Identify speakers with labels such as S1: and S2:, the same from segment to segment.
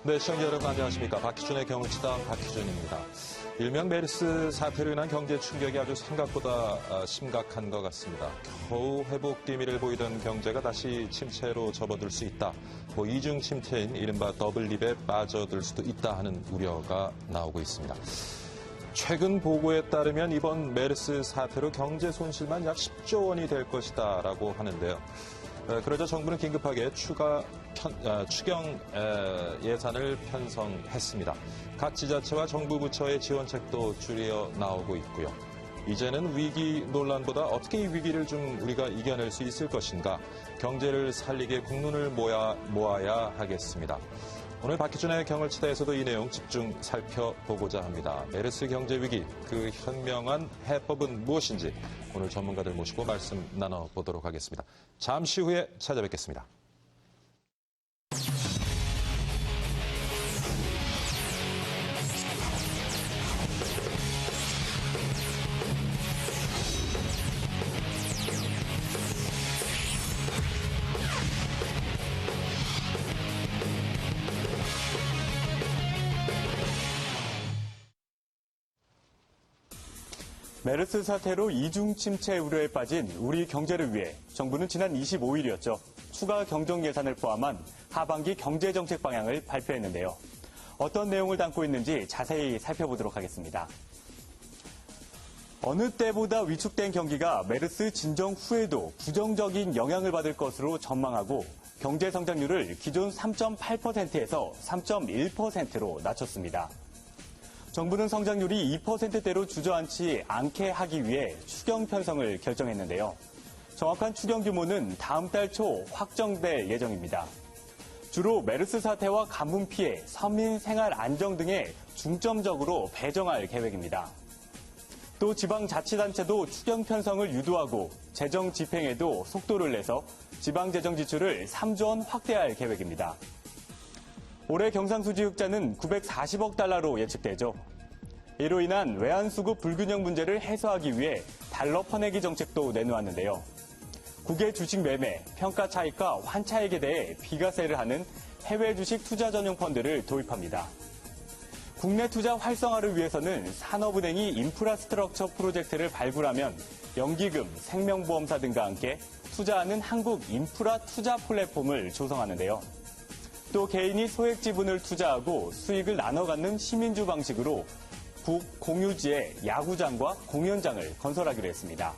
S1: 네, 시청자 여러분 안녕하십니까. 박희준의 경치당 박희준입니다. 일명 메르스 사태로 인한 경제 충격이 아주 생각보다 심각한 것 같습니다. 겨우 회복 기미를 보이던 경제가 다시 침체로 접어들 수 있다. 이중 침체인 이른바 더블립에 빠져들 수도 있다 하는 우려가 나오고 있습니다. 최근 보고에 따르면 이번 메르스 사태로 경제 손실만 약 10조 원이 될 것이다 라고 하는데요. 그러자 정부는 긴급하게 추경 예산을 편성했습니다. 각 지자체와 정부 부처의 지원책도 줄여 나오고 있고요. 이제는 위기 논란보다 어떻게 이 위기를 좀 우리가 이겨낼 수 있을 것인가, 경제를 살리게 국눈을 모아야 하겠습니다. 오늘 박희준의 경을치다에서도 이 내용 집중 살펴보고자 합니다. 메르스 경제 위기, 그 현명한 해법은 무엇인지 오늘 전문가들 모시고 말씀 나눠보도록 하겠습니다. 잠시 후에 찾아뵙겠습니다.
S2: 메르스 사태로 이중 침체 우려에 빠진 우리 경제를 위해 정부는 지난 25일이었죠. 추가 경정 예산을 포함한 하반기 경제정책 방향을 발표했는데요. 어떤 내용을 담고 있는지 자세히 살펴보도록 하겠습니다. 어느 때보다 위축된 경기가 메르스 진정 후에도 부정적인 영향을 받을 것으로 전망하고 경제 성장률을 기존 3.8%에서 3.1%로 낮췄습니다. 정부는 성장률이 2%대로 주저앉지 않게 하기 위해 추경 편성을 결정했는데요. 정확한 추경 규모는 다음 달 초 확정될 예정입니다. 주로 메르스 사태와 가뭄 피해, 서민 생활 안정 등에 중점적으로 배정할 계획입니다. 또 지방자치단체도 추경 편성을 유도하고 재정 집행에도 속도를 내서 지방재정 지출을 3조 원 확대할 계획입니다. 올해 경상수지 흑자는 940억 달러로 예측되죠. 이로 인한 외환수급 불균형 문제를 해소하기 위해 달러 퍼내기 정책도 내놓았는데요. 국외 주식 매매, 평가 차익과 환차익에 대해 비과세를 하는 해외 주식 투자 전용 펀드를 도입합니다. 국내 투자 활성화를 위해서는 산업은행이 인프라스트럭처 프로젝트를 발굴하면 연기금, 생명보험사 등과 함께 투자하는 한국 인프라 투자 플랫폼을 조성하는데요. 또 개인이 소액 지분을 투자하고 수익을 나눠 갖는 시민주 방식으로 공유지에 야구장과 공연장을 건설하기로 했습니다.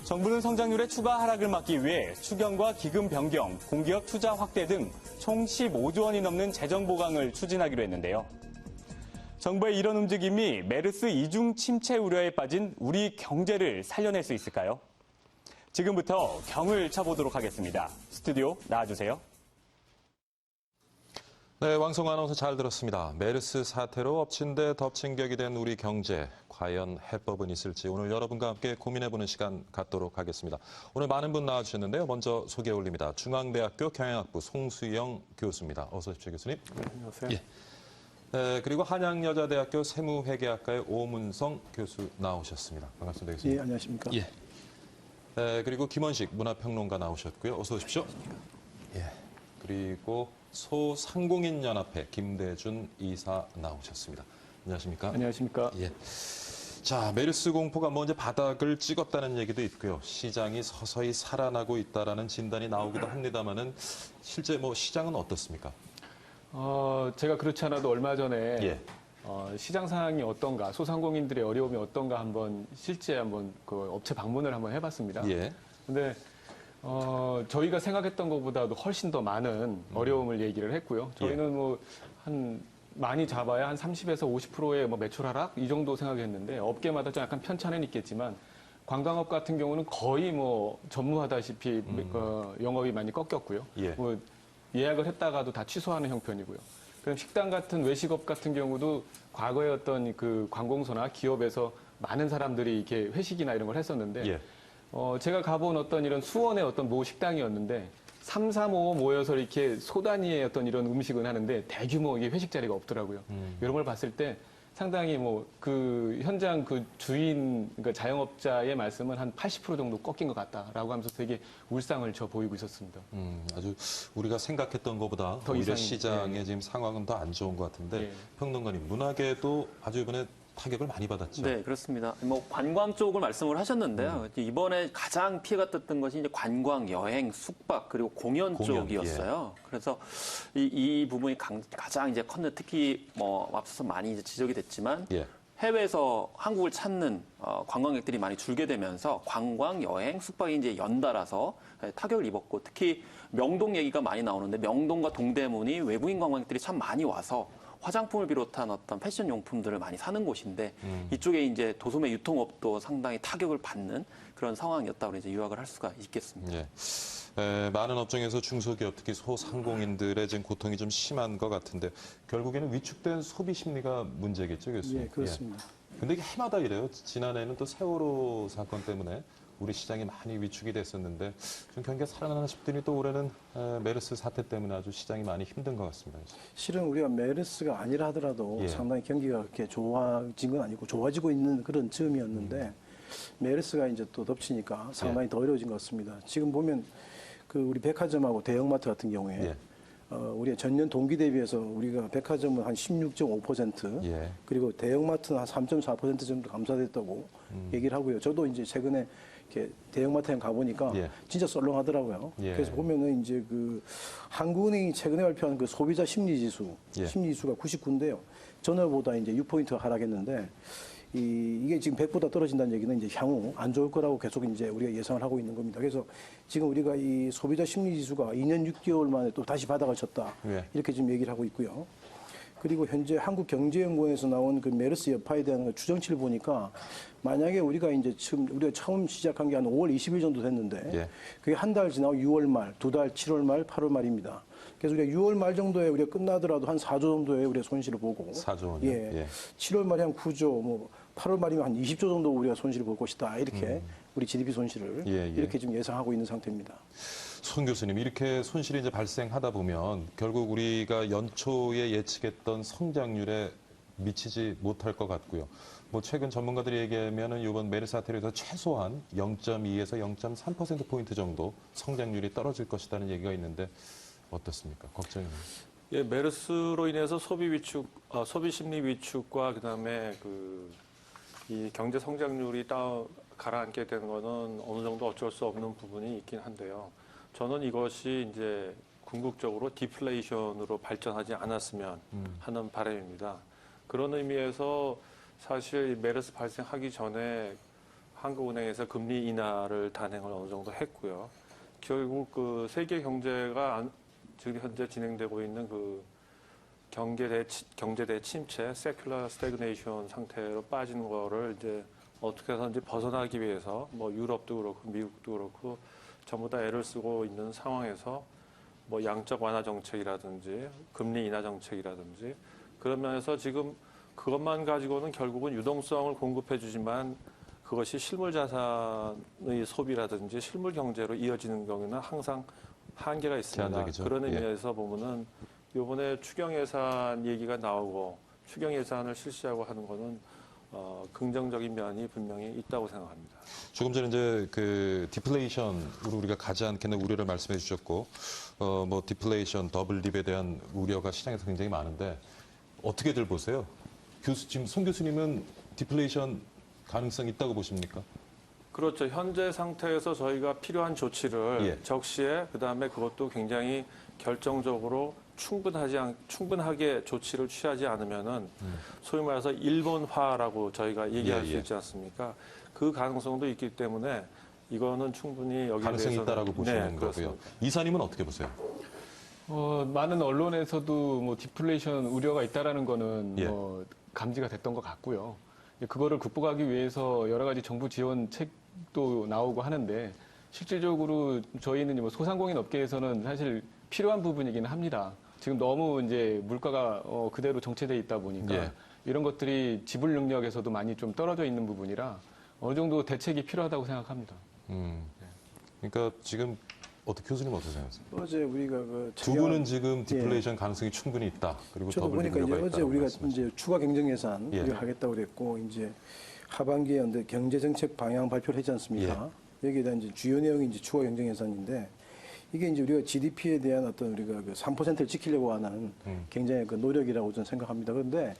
S2: 정부는 성장률의 추가 하락을 막기 위해 추경과 기금 변경, 공기업 투자 확대 등 총 15조 원이 넘는 재정 보강을 추진하기로 했는데요. 정부의 이런 움직임이 메르스 이중 침체 우려에 빠진 우리 경제를 살려낼 수 있을까요? 지금부터 경을 쳐보도록 하겠습니다. 스튜디오 나와주세요.
S1: 네, 왕성 아나운서 잘 들었습니다. 메르스 사태로 엎친 데 덮친 격이 된 우리 경제, 과연 해법은 있을지 오늘 여러분과 함께 고민해보는 시간 갖도록 하겠습니다. 오늘 많은 분 나와주셨는데요. 먼저 소개 올립니다. 중앙대학교 경영학부 송수영 교수입니다. 어서 오십시오, 교수님.
S3: 네, 안녕하세요.
S1: 예. 네, 그리고 한양여자대학교 세무회계학과의 오문성 교수 나오셨습니다. 반갑습니다, 교수님.
S3: 예, 안녕하십니까.
S1: 예. 네, 그리고 김원식 문화평론가 나오셨고요. 어서 오십시오. 예. 그리고 소상공인연합회 김대준 이사 나오셨습니다. 안녕하십니까?
S3: 안녕하십니까?
S1: 예. 자, 메르스 공포가 이제 바닥을 찍었다는 얘기도 있고요. 시장이 서서히 살아나고 있다라는 진단이 나오기도 합니다만은 실제 시장은 어떻습니까?
S3: 제가 그렇지 않아도 얼마 전에
S1: 예.
S3: 시장 상황이 어떤가, 소상공인들의 어려움이 어떤가 실제 그 업체 방문을 한번 해봤습니다.
S1: 예.
S3: 근데 저희가 생각했던 것보다도 훨씬 더 많은 어려움을 얘기를 했고요. 저희는 많이 잡아야 한 30에서 50%의 매출 하락 이 정도 생각했는데 업계마다 좀 약간 편차는 있겠지만 관광업 같은 경우는 거의 전무하다시피 영업이 많이 꺾였고요.
S1: 예.
S3: 예약을 했다가도 다 취소하는 형편이고요. 그럼 식당 같은 외식업 같은 경우도 과거에 어떤 그 관공서나 기업에서 많은 사람들이 이렇게 회식이나 이런 걸 했었는데
S1: 예.
S3: 제가 가본 어떤 이런 수원의 어떤 모 식당이었는데 3, 4, 5 모여서 이렇게 소단위의 어떤 이런 음식을 하는데 대규모 이게 회식 자리가 없더라고요. 이런 걸 봤을 때 상당히 뭐 그 현장 그 주인 그러니까 자영업자의 말씀은 한 80% 정도 꺾인 것 같다라고 하면서 되게 울상을 저 보이고 있었습니다.
S1: 아주 우리가 생각했던 것보다
S3: 더
S1: 오히려
S3: 이상,
S1: 시장의
S3: 예.
S1: 지금 상황은 더 안 좋은 것 같은데
S3: 예.
S1: 평론가님 문화계도 아주 이번에 타격을 많이 받았죠.
S4: 네, 그렇습니다. 뭐 관광 쪽을 말씀을 하셨는데요. 이번에 가장 피해가 떴던 것이 이제 관광, 여행, 숙박 그리고 공연 쪽이었어요. 그래서 이 부분이 가장 이제 컸는데 특히 뭐 앞서서 많이 이제 지적이 됐지만
S1: 예.
S4: 해외에서 한국을 찾는 관광객들이 많이 줄게 되면서 관광, 여행, 숙박이 이제 연달아서 타격을 입었고 특히 명동 얘기가 많이 나오는데 명동과 동대문이 외국인 관광객들이 참 많이 와서 화장품을 비롯한 어떤 패션 용품들을 많이 사는 곳인데 이쪽에 이제 도소매 유통업도 상당히 타격을 받는 그런 상황이었다고 이제 요약을 할 수가 있겠습니다.
S1: 예. 많은 업종에서 중소기업, 특히 소상공인들의 지금 고통이 좀 심한 것 같은데 결국에는 위축된 소비 심리가 문제겠죠, 교수님?
S5: 예, 그렇습니다.
S1: 근데 이게 해마다 이래요. 지난해는 또 세월호 사건 때문에 우리 시장이 많이 위축이 됐었는데 좀 경기가 살아나나 싶더니 또 올해는 메르스 사태 때문에 아주 시장이 많이 힘든 것 같습니다.
S5: 실은 우리가 메르스가 아니라 하더라도
S1: 예.
S5: 상당히 경기가 그렇게 좋아진 건 아니고 좋아지고 있는 그런 즈음이었는데 메르스가 이제 또 덮치니까 상당히 더 어려워진 것 같습니다. 지금 보면 그 우리 백화점하고 대형마트 같은 경우에
S1: 예.
S5: 우리가 전년 동기 대비해서 우리가 백화점은 한 16.5%
S1: 예.
S5: 그리고 대형마트는 한 3.4% 정도 감소됐다고 얘기를 하고요. 저도 이제 최근에 이렇게 대형마트에 가보니까
S1: 예.
S5: 진짜 썰렁하더라고요.
S1: 예.
S5: 그래서 보면은 이제 그 한국은행이 최근에 발표한 그 소비자 심리지수,
S1: 예.
S5: 심리지수가 99인데요. 전월보다 이제 6포인트가 하락했는데 이게 지금 100보다 떨어진다는 얘기는 이제 향후 안 좋을 거라고 계속 이제 우리가 예상을 하고 있는 겁니다. 그래서 지금 우리가 이 소비자 심리지수가 2년 6개월 만에 또 다시 바닥을 쳤다.
S1: 예.
S5: 이렇게 지금 얘기를 하고 있고요. 그리고 현재 한국경제연구원에서 나온 그 메르스 여파에 대한 그 추정치를 보니까 만약에 우리가 처음 시작한 게 한 5월 20일 정도 됐는데
S1: 예.
S5: 그게 한 달 지나고 6월 말, 두 달, 7월 말, 8월 말입니다. 그래서 우리가 6월 말 정도에 우리가 끝나더라도 한 4조 정도의 우리가 손실을 보고
S1: 4조 원이요?
S5: 예.
S1: 예.
S5: 7월 말에 한 9조, 뭐 8월 말이면 한 20조 정도 우리가 손실을 볼 것이다. 이렇게 우리 GDP 손실을
S1: 예, 예.
S5: 이렇게 지금 예상하고 있는 상태입니다.
S1: 손 교수님, 이렇게 손실이 이제 발생하다 보면 결국 우리가 연초에 예측했던 성장률에 미치지 못할 것 같고요. 뭐 최근 전문가들이 얘기하면은 이번 메르스 사태로 해서 최소한 0.2에서 0.3%포인트 정도 성장률이 떨어질 것이라는 얘기가 있는데 어떻습니까? 걱정이네요.
S6: 예, 메르스로 인해서 소비 위축, 소비 심리 위축과 그다음에 이 경제 성장률이 가라앉게 되는 거는 어느 정도 어쩔 수 없는 부분이 있긴 한데요. 저는 이것이 이제 궁극적으로 디플레이션으로 발전하지 않았으면 하는 바람입니다. 그런 의미에서 사실 메르스 발생하기 전에 한국은행에서 금리 인하를 단행을 어느 정도 했고요. 결국 그 세계 경제가 지금 현재 진행되고 있는 그 경제 대침체, secular stagnation 상태로 빠지는 거를 이제 어떻게 해서든지 벗어나기 위해서 뭐 유럽도 그렇고 미국도 그렇고 전부 다 애를 쓰고 있는 상황에서 뭐 양적 완화 정책이라든지 금리 인하 정책이라든지 그런 면에서 지금 그것만 가지고는 결국은 유동성을 공급해 주지만 그것이 실물 자산의 소비라든지 실물 경제로 이어지는 경우는 항상 한계가 있습니다.
S1: 제한적이죠.
S6: 그런
S1: 예.
S6: 의미에서 보면은 이번에 추경 예산 얘기가 나오고 추경 예산을 실시하고 하는 거는 긍정적인 면이 분명히 있다고 생각합니다.
S1: 조금 전에 이제 그 디플레이션으로 우리가 가지 않겠는 우려를 말씀해 주셨고, 뭐 디플레이션, 더블 딥에 대한 우려가 시장에서 굉장히 많은데 어떻게들 보세요? 지금 손 교수님은 디플레이션 가능성 있다고 보십니까?
S6: 그렇죠. 현재 상태에서 저희가 필요한 조치를
S1: 예.
S6: 적시에 그다음에 그것도 굉장히 결정적으로 충분하게 조치를 취하지 않으면은 소위 말해서 일본화라고 저희가 얘기할
S1: 예,
S6: 수
S1: 예.
S6: 있지 않습니까? 그 가능성도 있기 때문에 이거는 충분히 여기에
S1: 가능성이
S6: 대해서는
S1: 있다라고 보시는
S6: 네,
S1: 거고요.
S6: 그렇습니다.
S1: 이사님은 어떻게 보세요?
S3: 많은 언론에서도 뭐 디플레이션 우려가 있다라는 거는
S1: 예.
S3: 뭐 감지가 됐던 것 같고요. 그거를 극복하기 위해서 여러 가지 정부 지원책도 나오고 하는데 실질적으로 저희는 뭐 소상공인 업계에서는 사실 필요한 부분이긴 합니다. 지금 너무 이제 물가가 그대로 정체돼 있다 보니까
S1: 예.
S3: 이런 것들이 지불 능력에서도 많이 좀 떨어져 있는 부분이라 어느 정도 대책이 필요하다고 생각합니다.
S1: 그러니까 지금 어떻게 교수님 어떻게 생각하세요?
S5: 어제 우리가 그
S1: 두 분은 지금 디플레이션 가능성이 충분히 있다. 그리고
S5: 저도
S1: 더블
S5: 보니까 이제
S1: 리그가
S5: 어제
S1: 있다고
S5: 우리가
S1: 말씀하시죠.
S5: 이제 추가 경정 예산
S1: 예.
S5: 우리가 하겠다고 그랬고 이제 하반기에 근데 경제 정책 방향 발표를 했지 않습니까? 여기에 대한 이제 주요 내용이 이제 추가 경정 예산인데 이게 이제 우리가 GDP에 대한 어떤 우리가 그 3%를 지키려고 하는 굉장히 그 노력이라고 저는 생각합니다. 그런데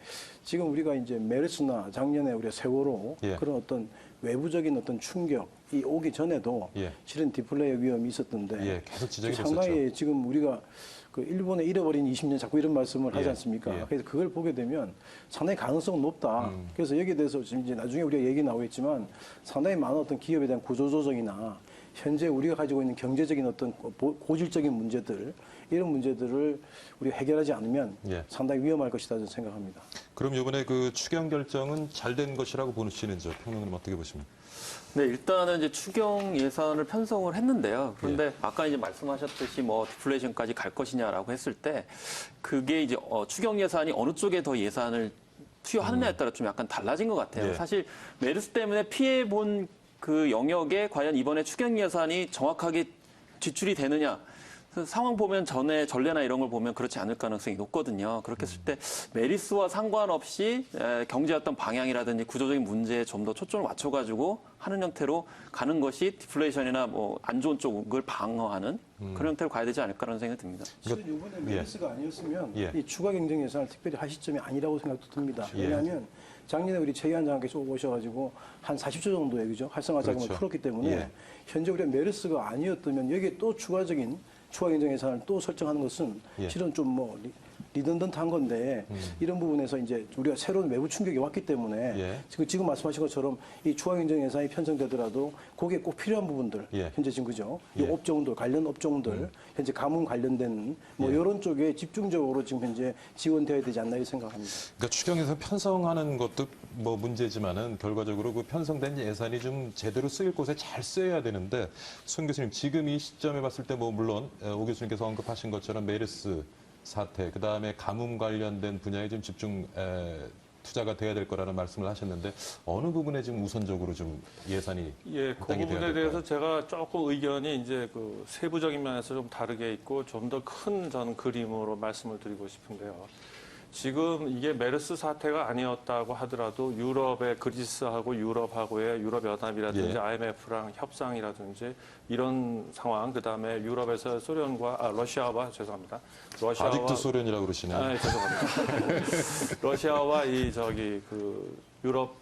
S5: 지금 우리가 이제 메르스나 작년에 우리가 세월호
S1: 예.
S5: 그런 어떤 외부적인 어떤 충격이 오기 전에도
S1: 예.
S5: 실은 디플레이 위험이 있었던데
S1: 예, 계속 지적이
S5: 상당히 지금 우리가 그 일본의 잃어버린 20년 자꾸 이런 말씀을 하지
S1: 예.
S5: 않습니까?
S1: 예.
S5: 그래서 그걸 보게 되면 상당히 가능성은 높다. 그래서 여기에 대해서 지금 이제 나중에 우리가 얘기 나오겠지만 상당히 많은 어떤 기업에 대한 구조조정이나 현재 우리가 가지고 있는 경제적인 어떤 고질적인 문제들 이런 문제들을 우리가 해결하지 않으면
S1: 예.
S5: 상당히 위험할 것이다 저는 생각합니다.
S1: 그럼 이번에 그 추경 결정은 잘 된 것이라고 보시는지요? 평론가님 어떻게 보십니까?
S4: 네, 일단은 이제 추경 예산을 편성을 했는데요. 그런데 아까 이제 말씀하셨듯이 뭐 디플레이션까지 갈 것이냐라고 했을 때 그게 이제 추경 예산이 어느 쪽에 더 예산을 투여하느냐에 따라 좀 약간 달라진 것 같아요.
S1: 예.
S4: 사실 메르스 때문에 피해 본 그 영역에 과연 이번에 추경 예산이 정확하게 지출이 되느냐. 상황 보면 전례나 이런 걸 보면 그렇지 않을 가능성이 높거든요. 그렇게 했을 때 메리스와 상관없이 경제 어떤 방향이라든지 구조적인 문제에 좀 더 초점을 맞춰가지고 하는 형태로 가는 것이 디플레이션이나 뭐 안 좋은 쪽을 방어하는 그런 형태로 가야 되지 않을까라는 생각이 듭니다.
S5: 실은 이번에 메르스가 아니었으면
S1: 예.
S5: 이 추가 경정 예산을 특별히 할 시점이 아니라고 생각도 듭니다.
S1: 예.
S5: 왜냐하면 작년에 우리 최 위원장께서 오셔가지고 한 40조 정도의 그죠 활성화 자금을
S1: 그렇죠.
S5: 풀었기 때문에
S1: 예.
S5: 현재 우리가 메르스가 아니었다면 여기에 또 추가적인 추가 경정 예산을 또 설정하는 것은
S1: 예.
S5: 실은 좀 뭐 리던던트한 건데 이런 부분에서 이제 우리가 새로운 외부 충격이 왔기 때문에
S1: 예.
S5: 지금 말씀하신 것처럼 이 추가 경정 예산이 편성되더라도 거기에 꼭 필요한 부분들
S1: 예.
S5: 현재 지금 그죠 이
S1: 예.
S5: 업종들 관련 업종들 현재 가뭄 관련된 뭐
S1: 예.
S5: 이런 쪽에 집중적으로 지금 현재 지원되어야 되지 않나 이 생각합니다.
S1: 그러니까 추경에서 편성하는 것도 뭐 문제지만은 결과적으로 그 편성된 예산이 좀 제대로 쓰일 곳에 잘 쓰여야 되는데 손 교수님 지금 이 시점에 봤을 때 뭐 물론 오 교수님께서 언급하신 것처럼 메르스 사태 그다음에 가뭄 관련된 분야에 좀 집중 투자가 돼야 될 거라는 말씀을 하셨는데 어느 부분에 지금 우선적으로 좀 예산이
S6: 예, 그
S1: 할당이 돼야
S6: 부분에 대해서
S1: 될까요?
S6: 제가 조금 의견이 이제 그 세부적인 면에서 좀 다르게 있고 좀 더 큰 전 그림으로 말씀을 드리고 싶은데요. 지금 이게 메르스 사태가 아니었다고 하더라도 유럽의 그리스하고 유럽하고의 유럽연합이라든지
S1: 예.
S6: IMF랑 협상이라든지 이런 상황, 그다음에 유럽에서 러시아와 죄송합니다. 러시아와
S1: 아직도 소련이라고 그러시네요.
S6: 아, 죄송합니다. 러시아와 유럽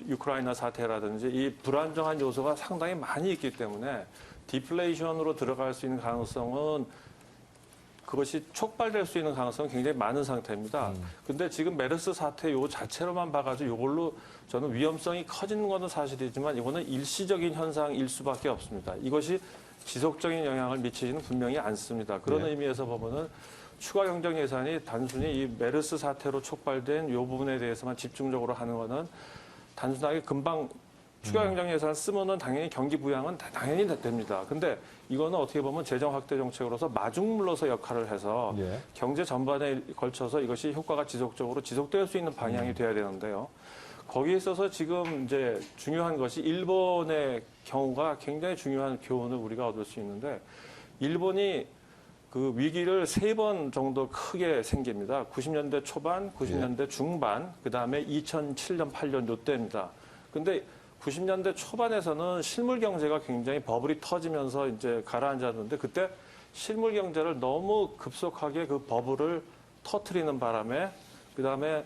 S6: 우크라이나 사태라든지 이 불안정한 요소가 상당히 많이 있기 때문에 디플레이션으로 들어갈 수 있는 가능성은 그것이 촉발될 수 있는 가능성은 굉장히 많은 상태입니다. 근데 지금 메르스 사태 요 자체로만 봐가지고 이걸로 저는 위험성이 커지는 것은 사실이지만 이거는 일시적인 현상일 수밖에 없습니다. 이것이 지속적인 영향을 미치지는 분명히 않습니다. 그런
S1: 네.
S6: 의미에서 보면은 추가 경정 예산이 단순히 이 메르스 사태로 촉발된 이 부분에 대해서만 집중적으로 하는 것은 단순하게 금방 추가 경정 예산 쓰면은 당연히 경기 부양은 당연히 됩니다. 근데 이거는 어떻게 보면 재정 확대 정책으로서 마중물로서 역할을 해서
S1: 예.
S6: 경제 전반에 걸쳐서 이것이 효과가 지속될 수 있는 방향이 돼야 되는데요. 거기에 있어서 지금 이제 중요한 것이 일본의 경우가 굉장히 중요한 교훈을 우리가 얻을 수 있는데 일본이 그 위기를 3번 정도 크게 생깁니다. 90년대 초반, 90년대 중반, 그다음에 2007년, 8년 요때입니다. 근데 90년대 초반에서는 실물 경제가 굉장히 버블이 터지면서 이제 가라앉았는데 그때 실물 경제를 너무 급속하게 그 버블을 터트리는 바람에 그다음에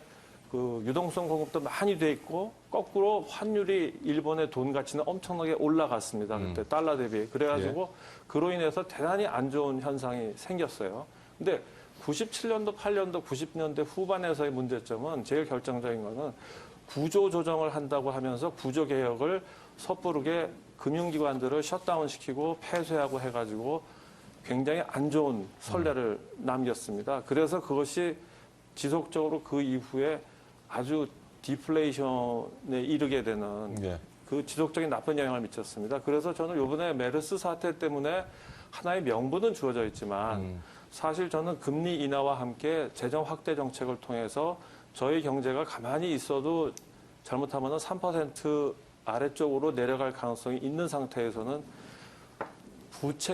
S6: 그 유동성 공급도 많이 돼 있고 거꾸로 환율이 일본의 돈 가치는 엄청나게 올라갔습니다. 그때 달러 대비. 그래가지고 그로 인해서 대단히 안 좋은 현상이 생겼어요. 근데 97년도, 8년도, 90년대 후반에서의 문제점은 제일 결정적인 거는 구조 조정을 한다고 하면서 구조 개혁을 섣부르게 금융기관들을 셧다운시키고 폐쇄하고 해가지고 굉장히 안 좋은 선례를 남겼습니다. 그래서 그것이 지속적으로 그 이후에 아주 디플레이션에 이르게 되는
S1: 예.
S6: 그 지속적인 나쁜 영향을 미쳤습니다. 그래서 저는 이번에 메르스 사태 때문에 하나의 명분은 주어져 있지만 사실 저는 금리 인하와 함께 재정 확대 정책을 통해서 저희 경제가 가만히 있어도 잘못하면 3% 아래쪽으로 내려갈 가능성이 있는 상태에서는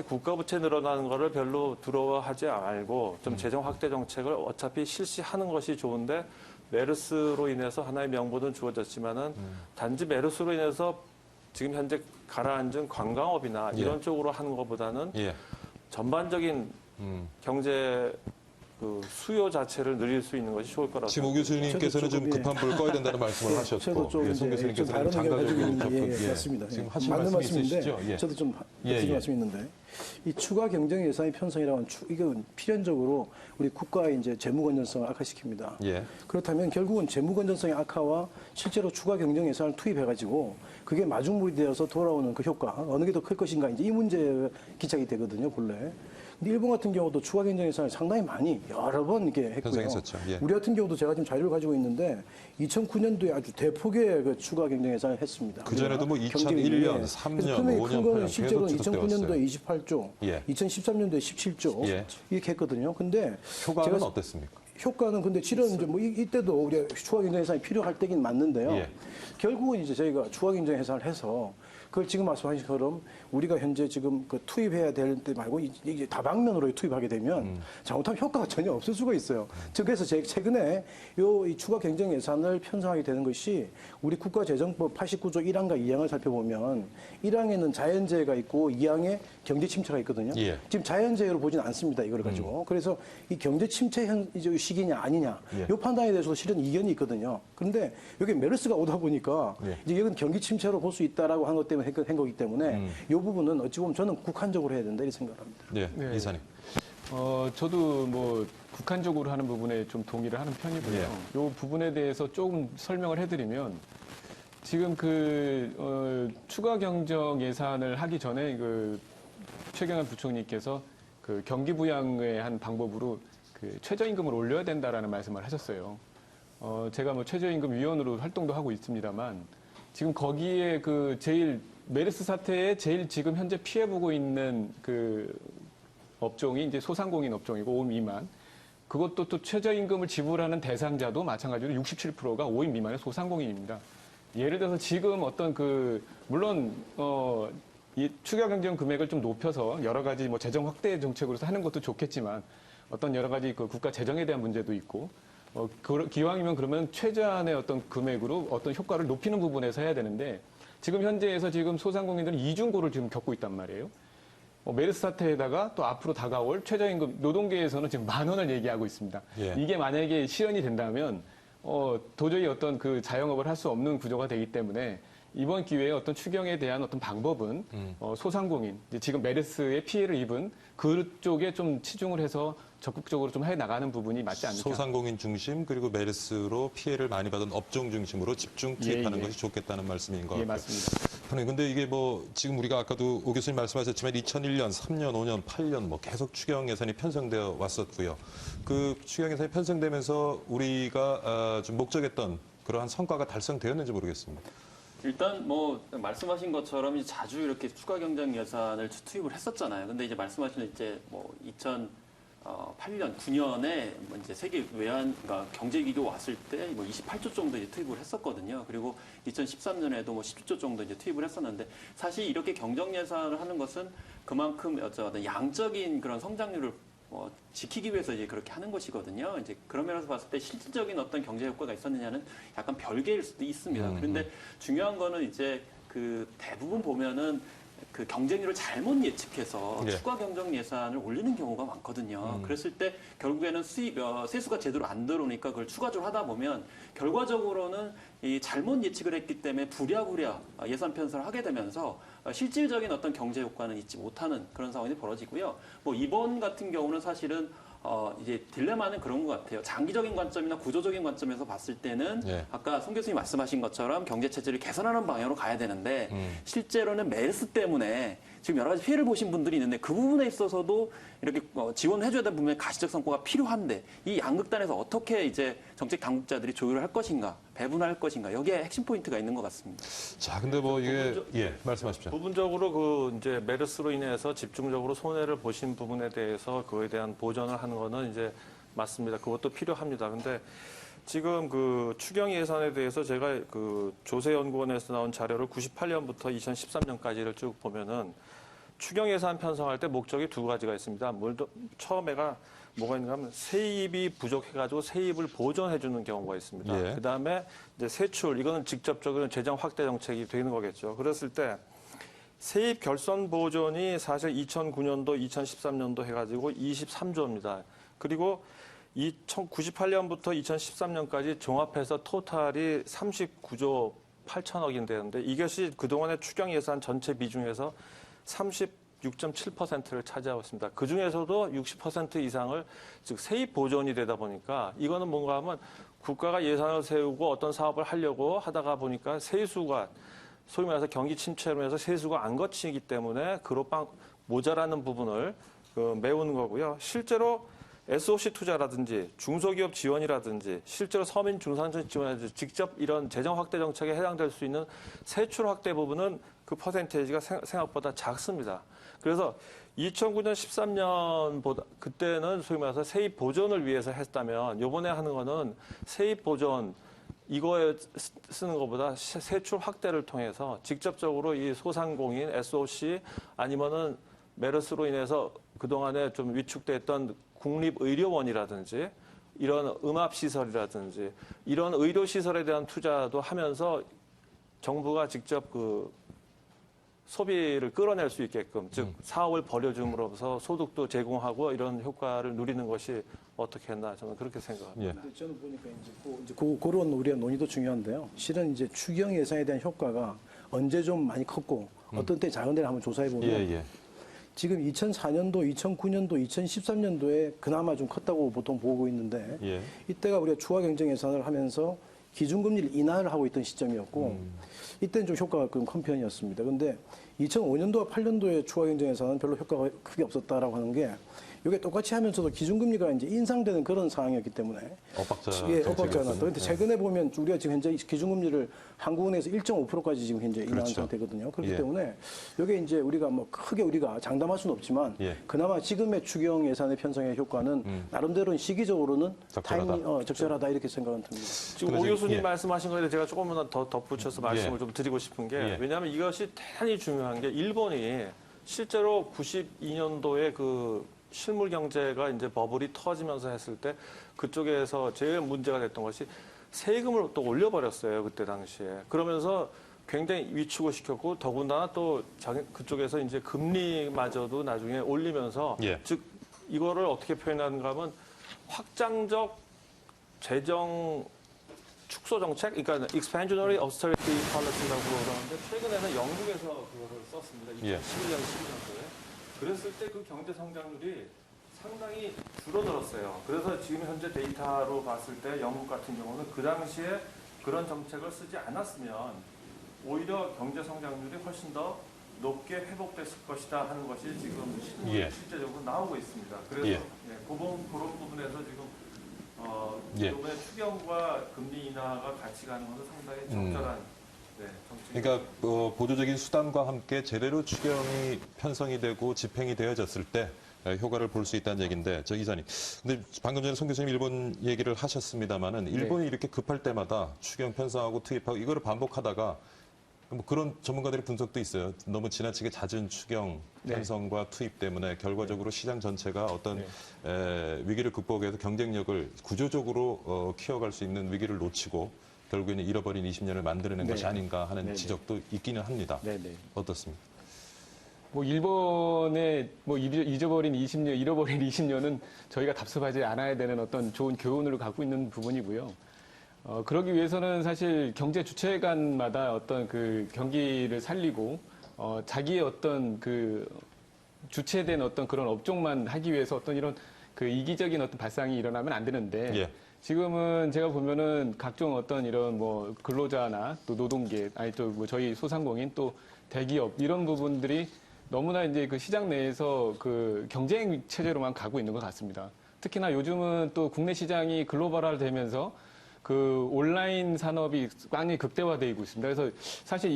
S6: 국가 부채 늘어나는 거를 별로 두려워하지 말고 좀 재정 확대 정책을 어차피 실시하는 것이 좋은데 메르스로 인해서 하나의 명분은 주어졌지만은 단지 메르스로 인해서 지금 현재 가라앉은 관광업이나
S1: 예.
S6: 이런 쪽으로 하는 것보다는
S1: 예.
S6: 전반적인 경제 그 수요 자체를 늘릴 수 있는 것이 좋을 거라고
S1: 지금 오 교수님께서는 좀
S5: 저도 조금,
S1: 급한 불 꺼야 된다는 말씀을 하셨고,
S5: 저도 좀
S1: 송
S5: 이제 좀
S1: 교수님께서는
S5: 다른 의견을 가지고
S1: 장가적으로
S5: 있는데
S1: 접근,
S5: 맞습니다.
S1: 지금
S5: 예.
S1: 하실
S5: 맞는
S1: 말씀이
S5: 말씀인데
S1: 있으시죠? 예.
S5: 저도 좀
S1: 예,
S5: 드릴
S1: 예.
S5: 말씀이 있는데 이 추가 경정 예산의 편성이라는 이건 필연적으로 우리 국가의 이제 재무 건전성을 악화시킵니다.
S1: 예.
S5: 그렇다면 결국은 재무 건전성의 악화와 실제로 추가 경정 예산을 투입해가지고 그게 마중물이 되어서 돌아오는 그 효과 어느 게 더 클 것인가 이제 이 문제에 기착이 되거든요 본래. 근데 일본 같은 경우도 추가 경정 예산을 상당히 많이 여러 번 이렇게 했고요.
S1: 편성했었죠. 예.
S5: 우리 같은 경우도 제가 지금 자료를 가지고 있는데 2009년도에 아주 대폭의 그 추가 경정 예산을 했습니다.
S1: 그전에도 뭐
S5: 경쟁이.
S1: 2001년,
S5: 예.
S1: 3년,
S5: 그래서 금액이
S1: 5년,
S5: 큰 거는
S1: 8년
S5: 실제로
S1: 계속 지속되어
S5: 2009년도에 28조,
S1: 예.
S5: 2013년도에 17조
S1: 예.
S5: 이렇게 했거든요. 근데
S1: 효과는
S5: 제가
S1: 어땠습니까?
S5: 효과는 근데 실은 이제 뭐 이때도 우리가 추가 경정 예산이 필요할 때긴 맞는데요.
S1: 예.
S5: 결국은 이제 저희가 추가 경정 예산을 해서 그걸 지금 말씀하신 것처럼 우리가 현재 지금 그 투입해야 될 때 말고 이게 다방면으로 투입하게 되면 잘못하면 효과가 전혀 없을 수가 있어요. 즉 그래서 최근에 이 추가 경정 예산을 편성하게 되는 것이 우리 국가재정법 89조 1항과 2항을 살펴보면 1항에는 자연재해가 있고 2항에 경제 침체가 있거든요.
S1: 예.
S5: 지금 자연재해로 보진 않습니다. 이걸 가지고. 그래서 이 경제 침체 이제 시기냐 아니냐
S1: 예.
S5: 이 판단에 대해서 실은 이견이 있거든요. 그런데 여기 메르스가 오다 보니까
S1: 예.
S5: 이제 이건 경기 침체로 볼 수 있다라고 한 것 때문에 한 거기 때문에 이 부분은 어찌 보면 저는 국한적으로 해야 된다 이렇게 생각을 합니다.
S1: 예.
S3: 네.
S1: 이사님.
S3: 저도 뭐 국한적으로 하는 부분에 좀 동의를 하는 편이고요.
S1: 예.
S3: 이 부분에 대해서 조금 설명을 해드리면 지금 추가 경정 예산을 하기 전에 최경환 부총리께서 그 경기 부양의 한 방법으로 그 최저임금을 올려야 된다라는 말씀을 하셨어요. 제가 뭐 최저임금 위원으로 활동도 하고 있습니다만 지금 거기에 메르스 사태에 제일 지금 현재 피해보고 있는 그 업종이 이제 소상공인 업종이고 5인 미만. 그것도 또 최저임금을 지불하는 대상자도 마찬가지로 67%가 5인 미만의 소상공인입니다. 예를 들어서 지금 어떤 물론, 이 추가 경정 금액을 좀 높여서 여러 가지 뭐 재정 확대 정책으로서 하는 것도 좋겠지만 어떤 여러 가지 그 국가 재정에 대한 문제도 있고 기왕이면 그러면 최저한의 어떤 금액으로 어떤 효과를 높이는 부분에서 해야 되는데 지금 현재에서 지금 소상공인들은 이중고를 지금 겪고 있단 말이에요. 메르스 사태에다가 또 앞으로 다가올 최저임금 노동계에서는 지금 10,000원을 얘기하고 있습니다.
S1: 예.
S3: 이게 만약에 실현이 된다면 도저히 어떤 그 자영업을 할 수 없는 구조가 되기 때문에 이번 기회에 어떤 추경에 대한 어떤 방법은 소상공인, 지금 메르스의 피해를 입은 그쪽에 좀 치중을 해서 적극적으로 좀 해나가는 부분이 맞지 않을까.
S1: 소상공인 중심 그리고 메르스로 피해를 많이 받은 업종 중심으로 집중 투입하는
S3: 예.
S1: 것이 좋겠다는 말씀인 것 같고요.
S3: 예, 맞습니다.
S1: 근데 이게 뭐 지금 우리가 아까도 오 교수님 말씀하셨지만 2001년, 3년, 5년, 8년 뭐 계속 추경 예산이 편성되어 왔었고요. 그 추경 예산이 편성되면서 우리가 좀 목적했던 그러한 성과가 달성되었는지 모르겠습니다.
S4: 일단 뭐 말씀하신 것처럼 이제 자주 이렇게 추가 경정 예산을 투입을 했었잖아요. 근데 이제 말씀하신 이제 뭐 2008년, 9년에 이제 세계 그러니까 경제 위기 왔을 때 뭐 28조 정도 이제 투입을 했었거든요. 그리고 2013년에도 뭐 10조 정도 이제 투입을 했었는데 사실 이렇게 경정 예산을 하는 것은 그만큼 어떤 양적인 그런 성장률을 지키기 위해서 이제 그렇게 하는 것이거든요. 이제 그런 면에서 봤을 때 실질적인 어떤 경제 효과가 있었느냐는 약간 별개일 수도 있습니다. 그런데 중요한 거는 이제 그 대부분 보면은 그 경쟁률을 잘못 예측해서
S1: 예.
S4: 추가 경정 예산을 올리는 경우가 많거든요. 그랬을 때 결국에는 세수가 제대로 안 들어오니까 그걸 추가적으로 하다 보면 결과적으로는 이 잘못 예측을 했기 때문에 부랴부랴 예산 편성을 하게 되면서 실질적인 어떤 경제 효과는 있지 못하는 그런 상황이 벌어지고요. 뭐 이번 같은 경우는 사실은 이제 딜레마는 그런 것 같아요. 장기적인 관점이나 구조적인 관점에서 봤을 때는
S1: 예.
S4: 아까 송 교수님 말씀하신 것처럼 경제 체질을 개선하는 방향으로 가야 되는데 실제로는 메르스 때문에 지금 여러 가지 피해를 보신 분들이 있는데 그 부분에 있어서도 이렇게 지원해줘야 되는 부분에 가시적 성과가 필요한데 이 양극단에서 어떻게 이제 정책 당국자들이 조율을 할 것인가, 배분할 것인가 여기에 핵심 포인트가 있는 것 같습니다.
S1: 자, 근데 뭐 이게 말씀하십시오.
S6: 부분적으로 그 이제 메르스로 인해서 집중적으로 손해를 보신 부분에 대해서 그에 대한 보전을 하는 거는 이제 맞습니다. 그것도 필요합니다. 근데 지금 그 추경 예산에 대해서 제가 그 조세연구원에서 나온 자료를 98년부터 2013년까지를 쭉 보면은 추경 예산 편성할 때 목적이 두 가지가 있습니다. 처음에가 뭐가 있는가 하면 세입이 부족해가지고 세입을 보전해주는 경우가 있습니다.
S1: 예.
S6: 그다음에 이제 세출, 이거는 직접적으로 재정 확대 정책이 되는 거겠죠. 그랬을 때 세입 결손 보존이 사실 2009년도, 2013년도 해가지고 23조입니다. 그리고 1998년부터 2013년까지 종합해서 토탈이 39조 8천억이 되는데 이것이 그동안의 추경 예산 전체 비중에서 36.7%를 차지하고 있습니다. 그중에서도 60% 이상을 즉 세입 보존이 되다 보니까 이거는 뭔가 하면 국가가 예산을 세우고 어떤 사업을 하려고 하다가 보니까 세수가 소위 말해서 경기 침체로 해서 세수가 안 거치기 때문에 그로빵 모자라는 부분을 메우는 거고요. 실제로 SOC 투자라든지 중소기업 지원이라든지 실제로 서민 중산층 지원이라든지 직접 이런 재정 확대 정책에 해당될 수 있는 세출 확대 부분은 그 퍼센테이지가 생각보다 작습니다. 그래서 2009년, 13년보다 그때는 소위 말해서 세입 보존을 위해서 했다면 이번에 하는 거는 세입 보존 이거에 쓰는 것보다 세출 확대를 통해서 직접적으로 이 소상공인, SOC 아니면은 메르스로 인해서 그동안에 좀 위축됐던 국립의료원이라든지 이런 음압시설이라든지 이런 의료시설에 대한 투자도 하면서 정부가 직접 그 소비를 끌어낼 수 있게끔 즉 사업을 벌여줌으로써 소득도 제공하고 이런 효과를 누리는 것이 어떻게 했나 저는 그렇게 생각합니다.
S1: 예.
S5: 근데 저는 보니까 이제 그런 우리가 논의도 중요한데요. 실은 이제 추경 예산에 대한 효과가 언제 좀 많이 컸고 어떤 때 작은 데를 한번 조사해 보면
S1: 예.
S5: 지금 2004년도, 2009년도, 2013년도에 그나마 좀 컸다고 보통 보고 있는데
S1: 예.
S5: 이때가 우리가 추가 경정 예산을 하면서 기준금리를 인하를 하고 있던 시점이었고 이때는 좀 효과가 큰 편이었습니다. 그런데 2005년도와 8년도에 추가 경정 예산은 별로 효과가 크게 없었다라고 하는 게 이게 똑같이 하면서도 기준금리가 이제 인상되는 그런 상황이었기 때문에 엇박자가 났다. 그런데 최근에 보면 우리가 지금 현재 기준금리를 한국은행에서 1.5%까지 지금 현재 인하한
S1: 그렇죠.
S5: 상태거든요. 그렇기
S1: 예.
S5: 때문에 이게 이제 우리가 뭐 크게 우리가 장담할 수는 없지만
S1: 예.
S5: 그나마 지금의 추경 예산의 편성의 효과는 나름대로는 시기적으로는
S1: 적절하다.
S5: 적절하다 이렇게 생각은 듭니다.
S6: 지금 오
S1: 그래서
S6: 교수님
S1: 예.
S6: 말씀하신 거에 제가 조금만 더 덧붙여서 말씀을
S1: 예.
S6: 좀 드리고 싶은 게
S1: 예.
S6: 왜냐하면 이것이 대단히 중요한 게 일본이 실제로 92년도에 그 실물 경제가 이제 버블이 터지면서 했을 때 그쪽에서 제일 문제가 됐던 것이 세금을 또 올려버렸어요. 그때 당시에. 그러면서 굉장히 위축을 시켰고 더군다나 또 그쪽에서 이제 금리마저도 나중에 올리면서
S1: 예.
S6: 즉 이거를 어떻게 표현하는가 하면 확장적 재정 축소 정책, 그러니까 expansionary austerity policy라고 그러는데 최근에는 영국에서 그거를 썼습니다. 2011년,
S1: 예.
S6: 12년도에. 그랬을 때 그 경제 성장률이 상당히 줄어들었어요. 그래서 지금 현재 데이터로 봤을 때 영국 같은 경우는 그 당시에 그런 정책을 쓰지 않았으면 오히려 경제 성장률이 훨씬 더 높게 회복됐을 것이다 하는 것이 지금
S1: 예.
S6: 실제적으로 나오고 있습니다. 그래서
S1: 예.
S6: 그런 부분에서 지금
S1: 예.
S6: 이번에 추경과 금리 인하가 같이 가는 것은 상당히 적절한 정책입니다.
S1: 그러니까 보조적인 수단과 함께 제대로 추경이 편성이 되고 집행이 되어졌을 때 효과를 볼 수 있다는 얘기인데 저 이사님. 근데 방금 전에 송 교수님 일본 얘기를 하셨습니다마는 일본이 이렇게 급할 때마다 추경 편성하고 투입하고 이거를 반복하다가 뭐 그런 전문가들의 분석도 있어요. 너무 지나치게 잦은 추경 편성과 투입 때문에 결과적으로 시장 전체가 어떤 위기를 극복하기 위해서 경쟁력을 구조적으로 키워갈 수 있는 위기를 놓치고 결국에는 잃어버린 20년을 만들어낸 것이 아닌가 하는 지적도 있기는 합니다. 어떻습니까?
S3: 뭐 일본의 뭐 잊어버린 20년, 잃어버린 20년은 저희가 답습하지 않아야 되는 어떤 좋은 교훈을 갖고 있는 부분이고요. 그러기 위해서는 사실 경제 주체간마다 어떤 그 경기를 살리고 자기의 어떤 그 주체된 어떤 그런 업종만 하기 위해서 어떤 이런 그 이기적인 어떤 발상이 일어나면 안 되는데
S1: 예.
S3: 지금은 제가 보면은 각종 어떤 이런 뭐 근로자나 또 노동계 아니 또 뭐 저희 소상공인 또 대기업 이런 부분들이 너무나 이제 그 시장 내에서 그 경쟁 체제로만 가고 있는 것 같습니다. 특히나 요즘은 또 국내 시장이 글로벌화 되면서 그 온라인 산업이 많이 극대화되고 있습니다. 그래서 사실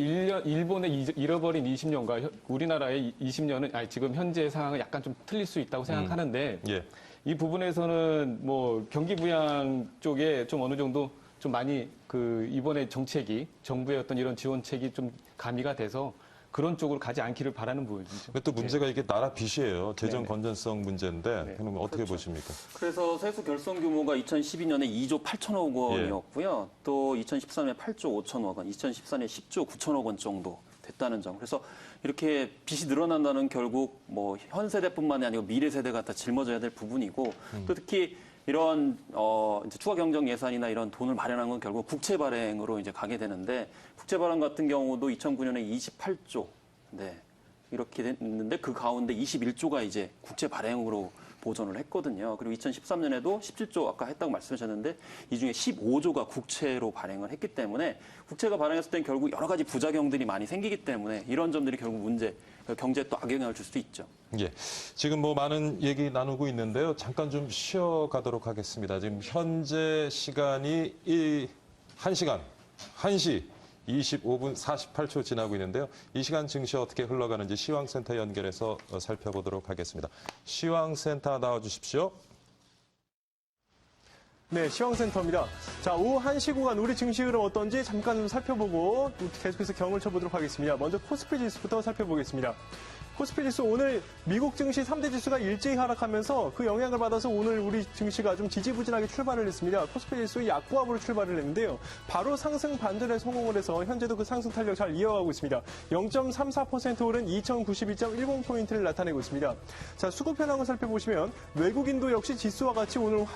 S3: 일본의 잃어버린 20년과 우리나라의 20년은 아니 지금 현재 상황은 약간 좀 틀릴 수 있다고 생각하는데
S1: 예.
S3: 이 부분에서는 뭐 경기 부양 쪽에 좀 어느 정도 좀 많이 그 이번에 정책이 정부의 어떤 이런 지원책이 좀 가미가 돼서 그런 쪽으로 가지 않기를 바라는 부분이죠.
S1: 근데 또 문제가 이게 나라 빚이에요. 재정
S3: 네네.
S1: 건전성 문제인데
S3: 네.
S1: 그럼 어떻게 보십니까?
S4: 그래서 세수 결손 규모가 2012년에 2조 8천억 원이었고요. 또 2013년에 8조 5천억 원, 2014년에 10조 9천억 원 정도 됐다는 점. 그래서 이렇게 빚이 늘어난다는 결국 뭐 현 세대뿐만이 아니고 미래 세대가 다 짊어져야 될 부분이고 또 특히 이런 이제 추가 경정 예산이나 이런 돈을 마련한 건 결국 국채 발행으로 이제 가게 되는데 국채 발행 같은 경우도 2009년에 28조 네. 이렇게 됐는데 그 가운데 21조가 이제 국채 발행으로 보존을 했거든요. 그리고 2013년에도 17조 아까 했다고 말씀하셨는데 이 중에 15조가 국채로 발행을 했기 때문에 국채가 발행했을 땐 결국 여러 가지 부작용들이 많이 생기기 때문에 이런 점들이 결국 경제에 또 악영향을 줄 수 있죠.
S1: 예. 지금 뭐 많은 얘기 나누고 있는데요. 잠깐 좀 쉬어가도록 하겠습니다. 지금 현재 시간이 1시 25분 48초 지나고 있는데요. 이 시간 증시 어떻게 흘러가는지 시황센터 연결해서 살펴보도록 하겠습니다. 시황센터 나와주십시오.
S7: 네, 시황센터입니다. 자, 오후 1시 구간 우리 증시 흐름 어떤지 잠깐 좀 살펴보고 계속해서 경을 쳐보도록 하겠습니다. 먼저 코스피 지수부터 살펴보겠습니다. 코스피 지수 오늘 미국 증시 3대 지수가 일제히 하락하면서 그 영향을 받아서 오늘 우리 증시가 좀 지지부진하게 출발을 했습니다. 코스피 지수 약보합으로 출발을 했는데요. 바로 상승 반전에 성공을 해서 현재도 그 상승 탄력 잘 이어가고 있습니다. 0.34% 오른 2092.10포인트를 나타내고 있습니다. 자, 수급 현황을 살펴보시면 외국인도 역시 지수와 같이 오늘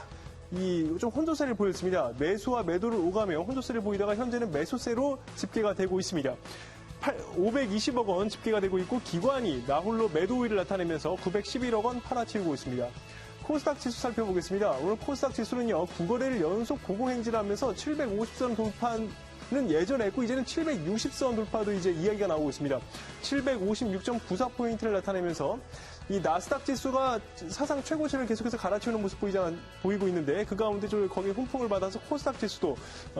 S7: 좀 혼조세를 보였습니다. 매수와 매도를 오가며 혼조세를 보이다가 현재는 매수세로 집계가 되고 있습니다. 520억 원 집계가 되고 있고 기관이 나홀로 매도 우위를 나타내면서 911억 원 팔아치우고 있습니다. 코스닥 지수 살펴보겠습니다. 오늘 코스닥 지수는요, 9거래를 연속 고공행진을 하면서 750선 돌파는 예전에 했고 이제는 760선 돌파도 이제 이야기가 나오고 있습니다. 756.94포인트를 나타내면서 이 나스닥 지수가 사상 최고치를 계속해서 갈아치우는 모습 보이고 있는데 그 가운데 거기에 훈풍을 받아서 코스닥 지수도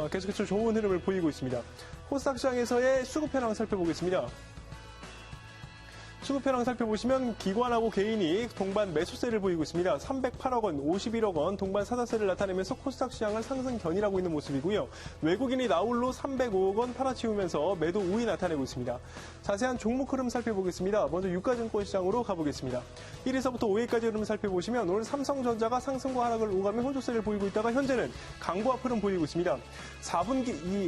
S7: 계속해서 좋은 흐름을 보이고 있습니다. 코스닥 시장에서의 수급 현황 살펴보겠습니다. 수급 현황 살펴보시면 기관하고 개인이 동반 매수세를 보이고 있습니다. 308억 원, 51억 원 동반 사자세를 나타내면서 코스닥 시장을 상승 견인하고 있는 모습이고요. 외국인이 나홀로 305억 원 팔아치우면서 매도 우위 나타내고 있습니다. 자세한 종목 흐름 살펴보겠습니다. 먼저 유가증권 시장으로 가보겠습니다. 1위서부터 5위까지 흐름 살펴보시면 오늘 삼성전자가 상승과 하락을 오가며 혼조세를 보이고 있다가 현재는 강보합 흐름 보이고 있습니다.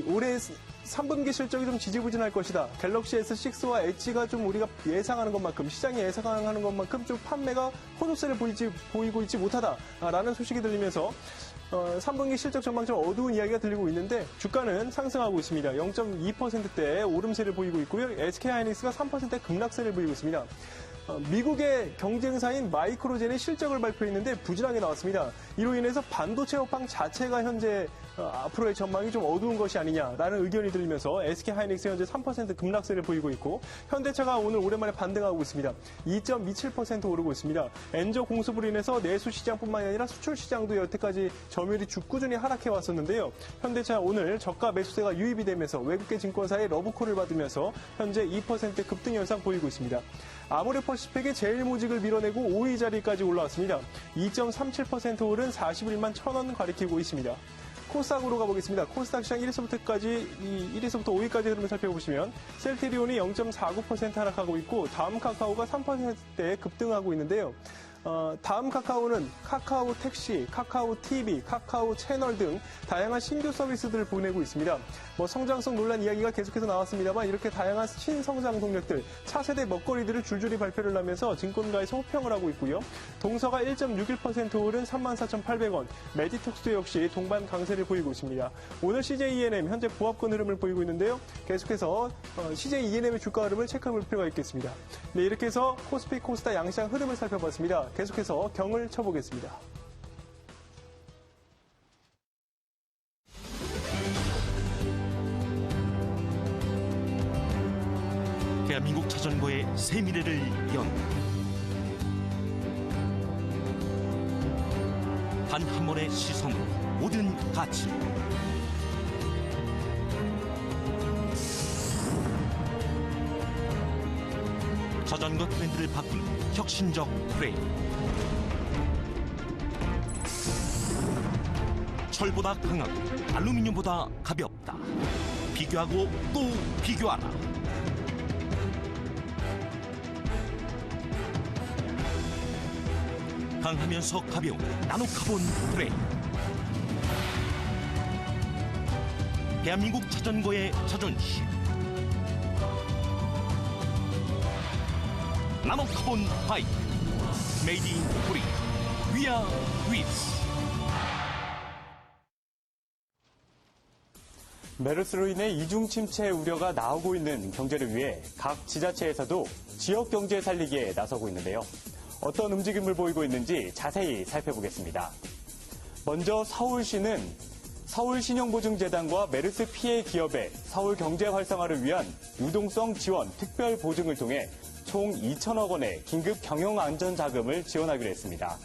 S7: 올해 3분기 실적이 좀 지지부진할 것이다. 갤럭시 S6와 엣지가 좀 우리가 예상하는 것만큼, 시장이 예상하는 것만큼 좀 판매가 호조세를 보이고 있지 못하다라는 소식이 들리면서 3분기 실적 전망 좀 어두운 이야기가 들리고 있는데 주가는 상승하고 있습니다. 0.2%대의 오름세를 보이고 있고요. SK하이닉스가 3%대 급락세를 보이고 있습니다. 미국의 경쟁사인 마이크로젠이 실적을 발표했는데 부진하게 나왔습니다. 이로 인해서 반도체 업황 자체가 현재 앞으로의 전망이 좀 어두운 것이 아니냐라는 의견이 들리면서 SK하이닉스 현재 3% 급락세를 보이고 있고 현대차가 오늘 오랜만에 반등하고 있습니다. 2.27% 오르고 있습니다. 엔저 공습으로 인해서 내수 시장뿐만 아니라 수출 시장도 여태까지 점유율이 꾸준히 하락해 왔었는데요. 현대차 오늘 저가 매수세가 유입이 되면서 외국계 증권사의 러브콜을 받으면서 현재 2% 급등 현상 보이고 있습니다. 아모레퍼시픽의 제일모직을 밀어내고 5위 자리까지 올라왔습니다. 2.37% 오른 41만 1,000원 가리키고 있습니다. 코스닥으로 가보겠습니다. 코스닥 시장 1위서부터 5위까지 흐름을 살펴보시면 셀테리온이 0.49% 하락하고 있고 다음 카카오가 3%대 급등하고 있는데요. 다음 카카오는 카카오 택시, 카카오 TV, 카카오 채널 등 다양한 신규 서비스들을 보내고 있습니다. 성장성 논란 이야기가 계속해서 나왔습니다만 이렇게 다양한 신성장 동력들, 차세대 먹거리들을 줄줄이 발표를 하면서 증권가에서 호평을 하고 있고요. 동서가 1.61% 오른 34,800원, 메디톡스 역시 동반 강세를 보이고 있습니다. 오늘 CJ ENM 현재 보합권 흐름을 보이고 있는데요. 계속해서 CJ ENM의 주가 흐름을 체크해볼 필요가 있겠습니다. 네, 이렇게 해서 코스피, 코스닥 양시장 흐름을 살펴봤습니다. 계속해서 경을 쳐보겠습니다.
S8: 대한민국 자전거의 새 미래를 연다. 단 한 번의 시선으로 모든 가치. 자전거 트렌드를 바꾸는 혁신적 프레임. 철보다 강하고 알루미늄보다 가볍다. 비교하고 또 비교하라. 강하면서 가벼운 나노카본 프레임. 대한민국 자전거의 자존심. 나노카본 바이크. 메이드 인 코리아. 위아 위스.
S2: 메르스로 인해 이중 침체 우려가 나오고 있는 경제를 위해 각 지자체에서도 지역 경제 살리기에 나서고 있는데요. 어떤 움직임을 보이고 있는지 자세히 살펴보겠습니다. 먼저 서울시는 서울신용보증재단과 메르스 피해 기업의 서울 경제 활성화를 위한 유동성 지원 특별 보증을 통해 총 2천억 원의 긴급 경영안전자금을 지원하기로 했습니다.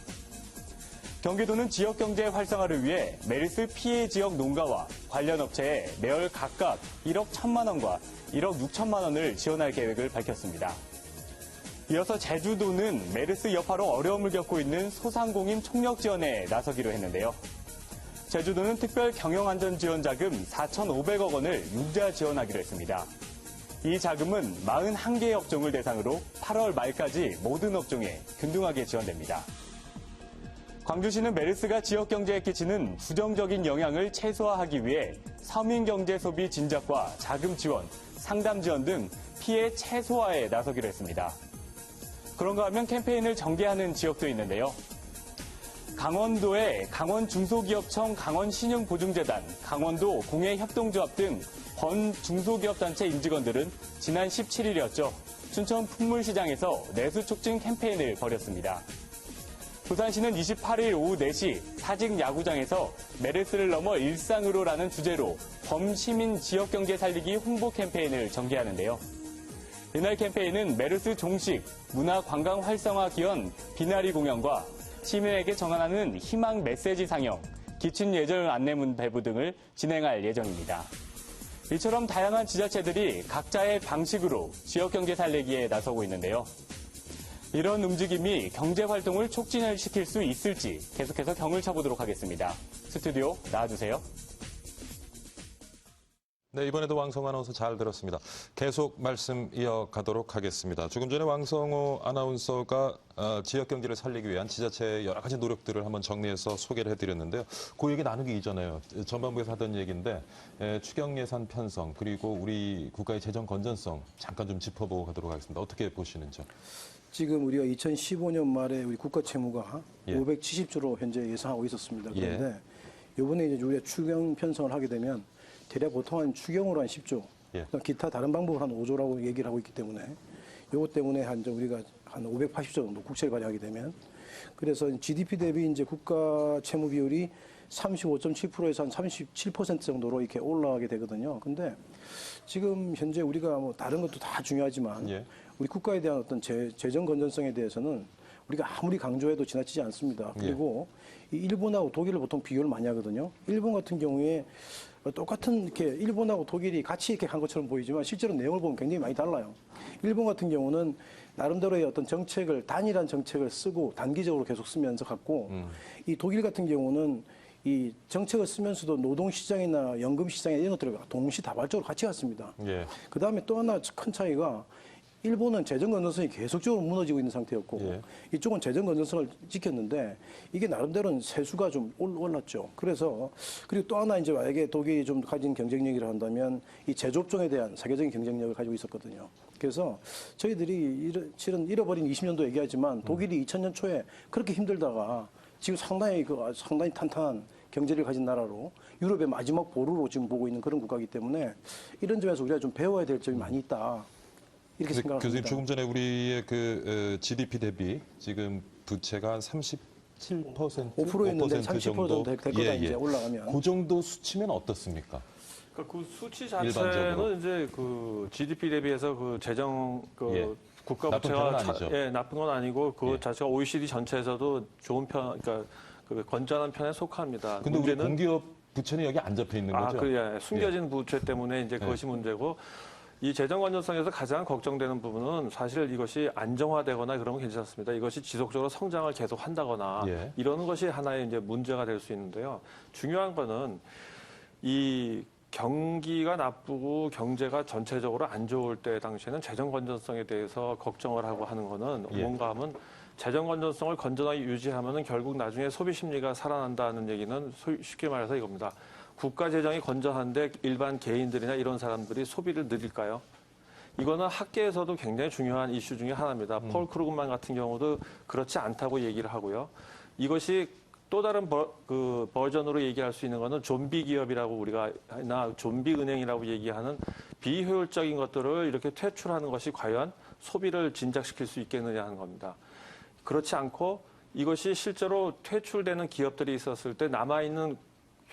S2: 경기도는 지역경제 활성화를 위해 메르스 피해 지역 농가와 관련 업체에 매월 각각 1억 1천만 원과 1억 6천만 원을 지원할 계획을 밝혔습니다. 이어서 제주도는 메르스 여파로 어려움을 겪고 있는 소상공인 총력 지원에 나서기로 했는데요. 제주도는 특별 경영안전지원자금 4,500억 원을 융자 지원하기로 했습니다. 이 자금은 41개의 업종을 대상으로 8월 말까지 모든 업종에 균등하게 지원됩니다. 광주시는 메르스가 지역 경제에 끼치는 부정적인 영향을 최소화하기 위해 서민 경제 소비 진작과 자금 지원, 상담 지원 등 피해 최소화에 나서기로 했습니다. 그런가 하면 캠페인을 전개하는 지역도 있는데요. 강원도의 강원중소기업청 강원신용보증재단, 강원도 공예협동조합 등 번중소기업단체 임직원들은 지난 17일이었죠. 춘천 풍물시장에서 내수 촉진 캠페인을 벌였습니다. 부산시는 28일 오후 4시 사직 야구장에서 메르스를 넘어 일상으로라는 주제로 범시민 지역경제 살리기 홍보 캠페인을 전개하는데요. 이날 캠페인은 메르스 종식, 문화 관광 활성화 기원 비나리 공연과 시민에게 전환하는 희망 메시지 상영, 기침 예절 안내문 배부 등을 진행할 예정입니다. 이처럼 다양한 지자체들이 각자의 방식으로 지역경제 살리기에 나서고 있는데요. 이런 움직임이 경제활동을 촉진시킬 수 있을지 계속해서 경을 쳐보도록 하겠습니다. 스튜디오 나와주세요.
S1: 네, 이번에도 왕성호 아나운서 잘 들었습니다. 계속 말씀 이어가도록 하겠습니다. 조금 전에 왕성호 아나운서가 지역 경제를 살리기 위한 지자체의 여러 가지 노력들을 한번 정리해서 소개를 해드렸는데요. 그 얘기 나누기 이전에요. 전반부에서 하던 얘기인데 추경 예산 편성 그리고 우리 국가의 재정 건전성 잠깐 좀 짚어보고 가도록 하겠습니다. 어떻게 보시는지요?
S5: 지금 우리가 2015년 말에 우리 국가 채무가
S1: 예.
S5: 570조로 현재 예상하고 있었습니다. 그런데 이번에 이제 우리가 추경 편성을 하게 되면 대략 보통 한 추경으로 한 10조,
S1: 예.
S5: 기타 다른 방법으로 한 5조라고 얘기를 하고 있기 때문에 이것 때문에 한 이제 우리가 한 580조 정도 국채를 발행하게 되면 그래서 GDP 대비 이제 국가 채무 비율이 35.7%에서 한 37% 정도로 이렇게 올라가게 되거든요. 근데 지금 현재 우리가 뭐 다른 것도 다 중요하지만
S1: 예.
S5: 우리 국가에 대한 어떤 재정 건전성에 대해서는 우리가 아무리 강조해도 지나치지 않습니다. 그리고 이 일본하고 독일을 보통 비교를 많이 하거든요. 일본 같은 경우에 똑같은 이렇게 일본하고 독일이 같이 이렇게 한 것처럼 보이지만 실제로 내용을 보면 굉장히 많이 달라요. 일본 같은 경우는 나름대로의 어떤 정책을 단일한 정책을 쓰고 단기적으로 계속 쓰면서 갔고 이 독일 같은 경우는 이 정책을 쓰면서도 노동시장이나 연금시장이나 이런 것들을 동시다발적으로 같이 갔습니다.
S1: 예.
S5: 그 다음에 또 하나 큰 차이가 일본은 재정 건전성이 계속적으로 무너지고 있는 상태였고
S1: 예.
S5: 이쪽은 재정 건전성을 지켰는데 이게 나름대로는 세수가 좀 올랐죠. 그래서 그리고 또 하나 이제 만약에 독일이 좀 가진 경쟁력이라 한다면 이 제조업종에 대한 세계적인 경쟁력을 가지고 있었거든요. 그래서 저희들이 실은 잃어버린 20년도 얘기하지만 독일이 2000년 초에 그렇게 힘들다가 지금 상당히 탄탄한 경제를 가진 나라로 유럽의 마지막 보루로 지금 보고 있는 그런 국가이기 때문에 이런 점에서 우리가 좀 배워야 될 점이 많이 있다. 이렇게 생각합니다.
S1: 교수님 조금 전에 우리의 그 GDP 대비 지금 부채가 한 37%,
S5: 5%였는데 30% 정도 될 거다 이제 올라가면.
S1: 그 정도 수치면 어떻습니까?
S6: 그러니까 그 수치
S1: 일반적으로.
S6: 자체는 이제 그 GDP 대비해서 그 재정 국가
S1: 나쁜
S6: 부채가
S1: 편은 아니죠.
S6: 나쁜 건 아니고 그
S1: 예.
S6: 자체가 OECD 전체에서도 좋은 편, 그러니까 그 건전한 편에 속합니다.
S1: 근데 우리 공기업 부채는 여기 안 잡혀 있는 거죠?
S6: 숨겨진 부채 때문에 이제 그것이 문제고 이 재정 건전성에서 가장 걱정되는 부분은 사실 이것이 안정화되거나 그러면 괜찮습니다. 이것이 지속적으로 성장을 계속 한다거나
S1: 예.
S6: 이러는 것이 하나의 이제 문제가 될 수 있는데요. 중요한 거는 이 경기가 나쁘고 경제가 전체적으로 안 좋을 때 당시에는 재정 건전성에 대해서 걱정을 하고 하는 거는
S1: 예.
S6: 뭔가 하면 재정 건전성을 건전하게 유지하면은 결국 나중에 소비 심리가 살아난다는 얘기는 쉽게 말해서 이겁니다. 국가 재정이 건전한데 일반 개인들이나 이런 사람들이 소비를 늘릴까요? 이거는 학계에서도 굉장히 중요한 이슈 중에 하나입니다. 폴 크루그만 같은 경우도 그렇지 않다고 얘기를 하고요. 이것이 또 다른 버전으로 얘기할 수 있는 거는 좀비 기업이라고 우리가 좀비 은행이라고 얘기하는 비효율적인 것들을 이렇게 퇴출하는 것이 과연 소비를 진작시킬 수 있겠느냐 하는 겁니다. 그렇지 않고 이것이 실제로 퇴출되는 기업들이 있었을 때 남아있는